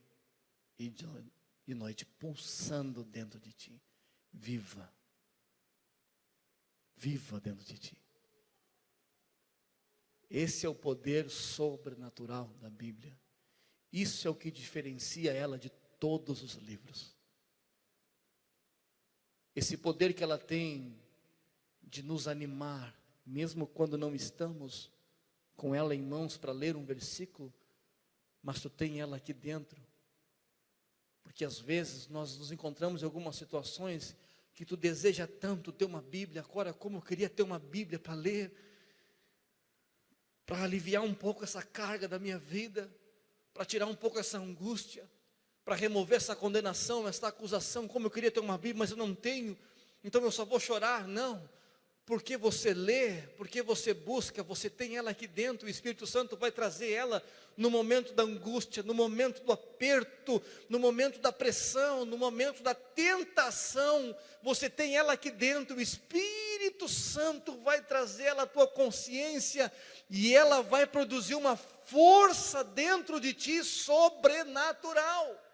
Speaker 1: e noite, pulsando dentro de ti, viva dentro de ti. Esse é o poder sobrenatural da Bíblia. Isso é o que diferencia ela de todos os livros. Esse poder que ela tem de nos animar, mesmo quando não estamos com ela em mãos para ler um versículo, mas tu tem ela aqui dentro. Porque às vezes nós nos encontramos em algumas situações que tu deseja tanto ter uma Bíblia. Agora, como eu queria ter uma Bíblia para ler, para aliviar um pouco essa carga da minha vida, para tirar um pouco essa angústia, para remover essa condenação, essa acusação. Como eu queria ter uma Bíblia, mas eu não tenho, então eu só vou chorar. Não, porque você lê, porque você busca, você tem ela aqui dentro. O Espírito Santo vai trazer ela no momento da angústia, no momento do aperto, no momento da pressão, no momento da tentação. Você tem ela aqui dentro. O Espírito Santo vai trazer ela à tua consciência, e ela vai produzir uma força dentro de ti sobrenatural.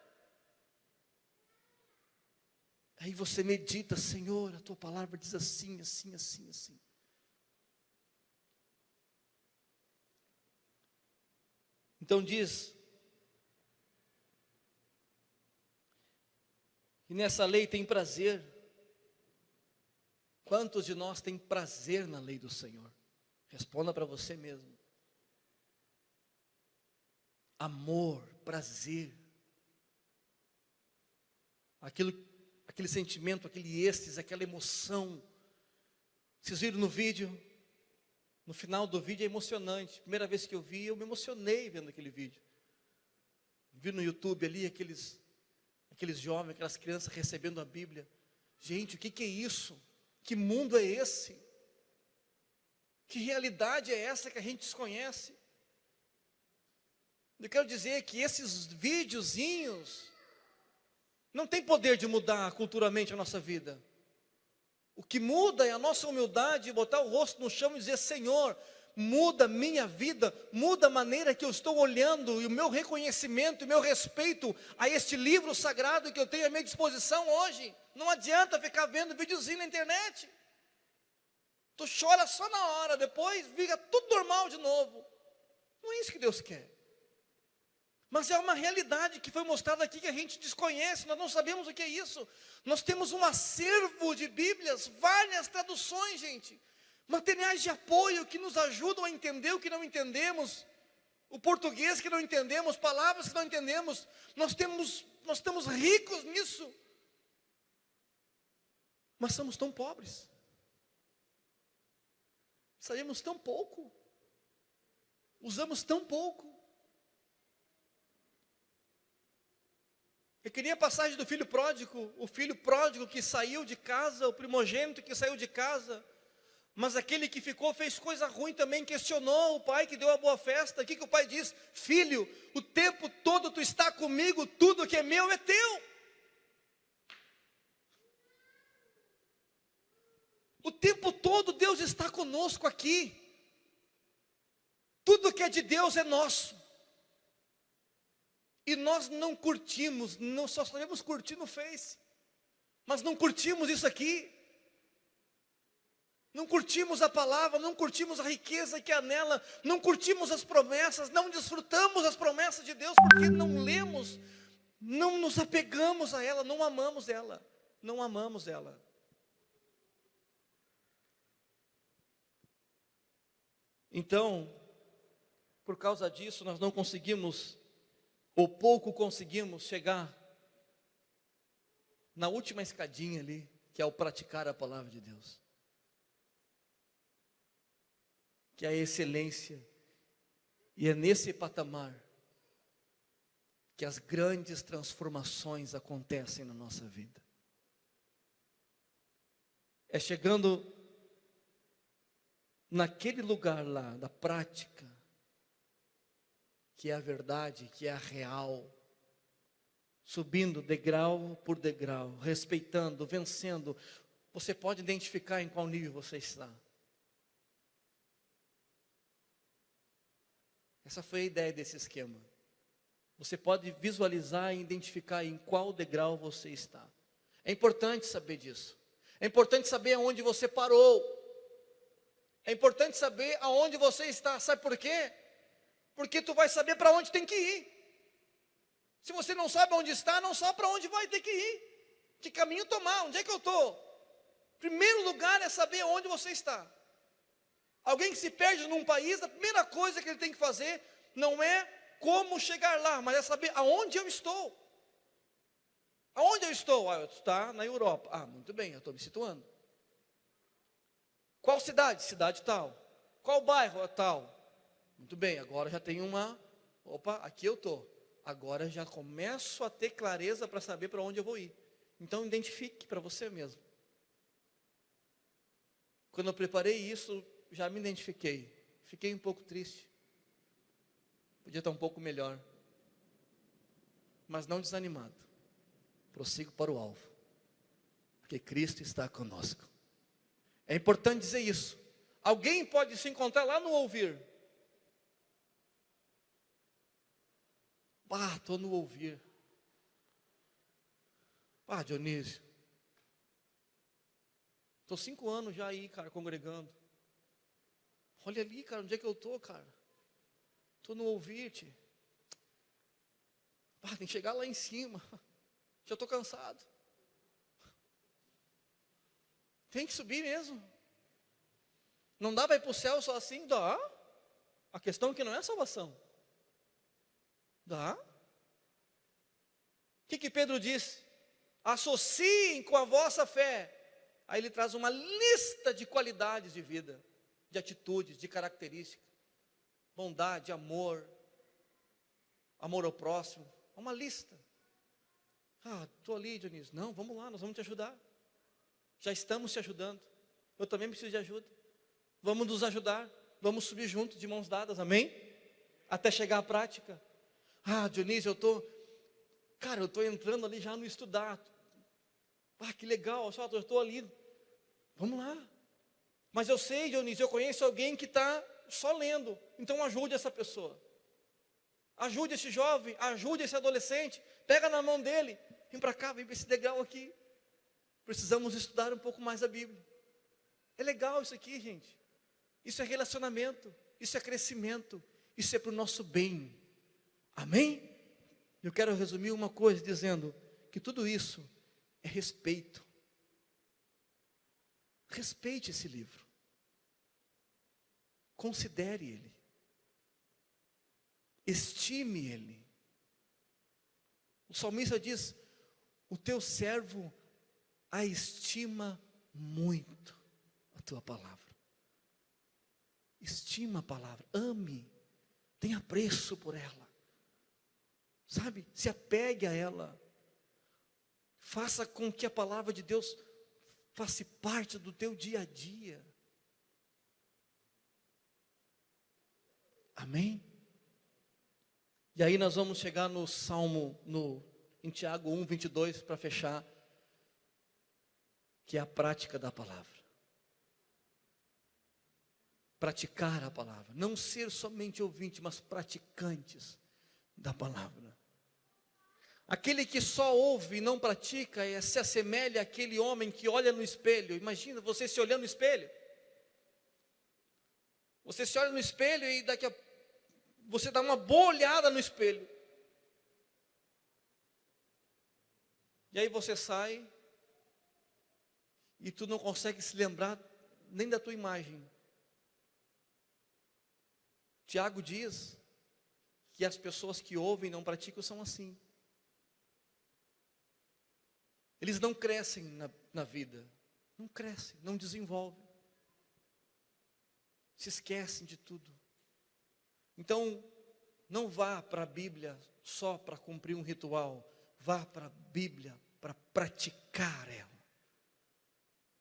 Speaker 1: Aí você medita: Senhor, a tua palavra diz assim, assim, assim, assim. Então diz, e nessa lei tem prazer. Quantos de nós tem prazer na lei do Senhor? Responda para você mesmo. Amor, prazer. Aquele sentimento, aquele êxtase, aquela emoção Vocês viram no vídeo? No final do vídeo é emocionante. Primeira vez que eu vi, eu me emocionei vendo aquele vídeo. Vi no YouTube ali aqueles jovens, aquelas crianças recebendo a Bíblia. Gente, o que é isso? Que mundo é esse? Que realidade é essa que a gente desconhece? Eu quero dizer que esses videozinhos não têm poder de mudar culturalmente a nossa vida. O que muda é a nossa humildade, botar o rosto no chão e dizer: Senhor, muda a minha vida, muda a maneira que eu estou olhando, e o meu reconhecimento, e o meu respeito a este livro sagrado que eu tenho à minha disposição hoje. Não adianta ficar vendo videozinho na internet. Tu chora só na hora, depois fica tudo normal de novo. Não é isso que Deus quer. Mas é uma realidade que foi mostrada aqui que a gente desconhece, nós não sabemos o que é isso. Nós temos um acervo de Bíblias, várias traduções, gente. Materiais de apoio que nos ajudam a entender o que não entendemos. O português que não entendemos, palavras que não entendemos. Nós estamos ricos nisso. Mas somos tão pobres. Sabemos tão pouco. Usamos tão pouco. Eu queria a passagem do filho pródigo, o filho pródigo que saiu de casa, o primogênito que saiu de casa, mas aquele que ficou fez coisa ruim também, questionou o pai que deu a boa festa. O que o pai diz? Filho, o tempo todo tu está comigo, tudo que é meu é teu. O tempo todo Deus está conosco aqui. Tudo que é de Deus é nosso. E nós não curtimos, só sabemos curtir no Face, mas não curtimos isso aqui. Não curtimos a palavra, não curtimos a riqueza que há nela, não curtimos as promessas, não desfrutamos as promessas de Deus, porque não lemos, não nos apegamos a ela, não amamos ela, não amamos ela. Então, por causa disso, nós não conseguimos, ou pouco conseguimos chegar na última escadinha ali, que é o praticar a palavra de Deus, que é a excelência, e é nesse patamar que as grandes transformações acontecem na nossa vida. É chegando naquele lugar lá, da prática, que é a verdade, que é a real, subindo degrau por degrau, respeitando, vencendo. Você pode identificar em qual nível você está. Essa foi a ideia desse esquema. Você pode visualizar e identificar em qual degrau você está. É importante saber disso. É importante saber aonde você parou. É importante saber aonde você está. Sabe por quê? Porque tu vai saber para onde tem que ir. Se você não sabe onde está, não sabe para onde vai ter que ir. Que caminho tomar, onde é que eu estou? Primeiro lugar é saber onde você está. Alguém que se perde num país, a primeira coisa que ele tem que fazer não é como chegar lá, mas é saber aonde eu estou. Aonde eu estou? Ah, eu estou na Europa. Ah, muito bem, eu estou me situando. Qual cidade? Cidade tal. Qual bairro? Tal. Muito bem, agora já tenho opa, aqui eu estou. Agora já começo a ter clareza para saber para onde eu vou ir. Então identifique para você mesmo. Quando eu preparei isso, já me identifiquei. Fiquei um pouco triste. Podia estar um pouco melhor. Mas não desanimado. Prossigo para o alvo. Porque Cristo está conosco. É importante dizer isso. Alguém pode se encontrar lá no ouvir. Estou no ouvir. Dionísio. Estou 5 anos já aí, cara, congregando. Olha ali, cara, onde é que eu estou, cara? Estou no ouvir-te. Tem que chegar lá em cima. Já estou cansado. Tem que subir mesmo. Não dá para ir para o céu só assim? Dá. A questão é que não é salvação. Dá. O que Pedro disse? Associem com a vossa fé Aí ele traz uma lista de qualidades de vida, de atitudes, de características. Bondade, amor ao próximo. Uma lista. Estou ali, Dionísio. Não, vamos lá, nós vamos te ajudar. Já estamos te ajudando. Eu também preciso de ajuda. Vamos nos ajudar. Vamos subir juntos, de mãos dadas, amém? Até chegar à prática. Dionísio, eu estou entrando ali já no estudar. Que legal, eu estou ali. Vamos lá. Mas eu sei, Dionísio, eu conheço alguém que está só lendo. Então ajude essa pessoa. Ajude esse jovem, ajude esse adolescente. Pega na mão dele. Vem para cá, vem para esse degrau aqui. Precisamos estudar um pouco mais a Bíblia. É legal isso aqui, gente. Isso é relacionamento, isso é crescimento, isso é para o nosso bem. Amém? Eu quero resumir uma coisa dizendo que tudo isso é respeito. Respeite esse livro. Considere ele. Estime ele. O salmista diz: o teu servo a estima muito a tua palavra. Estima a palavra, ame, tenha apreço por ela. Sabe, se apegue a ela. Faça com que a palavra de Deus faça parte do teu dia a dia. Amém? E aí nós vamos chegar no Salmo, em Tiago 1:22, para fechar, que é a prática da palavra. Praticar a palavra, não ser somente ouvinte, mas praticantes da palavra. Aquele que só ouve e não pratica se assemelha àquele homem que olha no espelho. Imagina você se olhando no espelho. Você se olha no espelho e daqui a você dá uma boa olhada no espelho. E aí você sai e tu não consegue se lembrar nem da tua imagem. Tiago diz que as pessoas que ouvem e não praticam são assim. Eles não crescem na vida. Não crescem, não desenvolvem. Se esquecem de tudo. Então, não vá para a Bíblia só para cumprir um ritual. Vá para a Bíblia para praticar ela.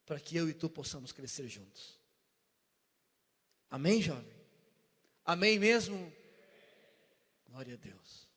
Speaker 1: Para que eu e tu possamos crescer juntos. Amém, jovem? Amém mesmo? Glória a Deus.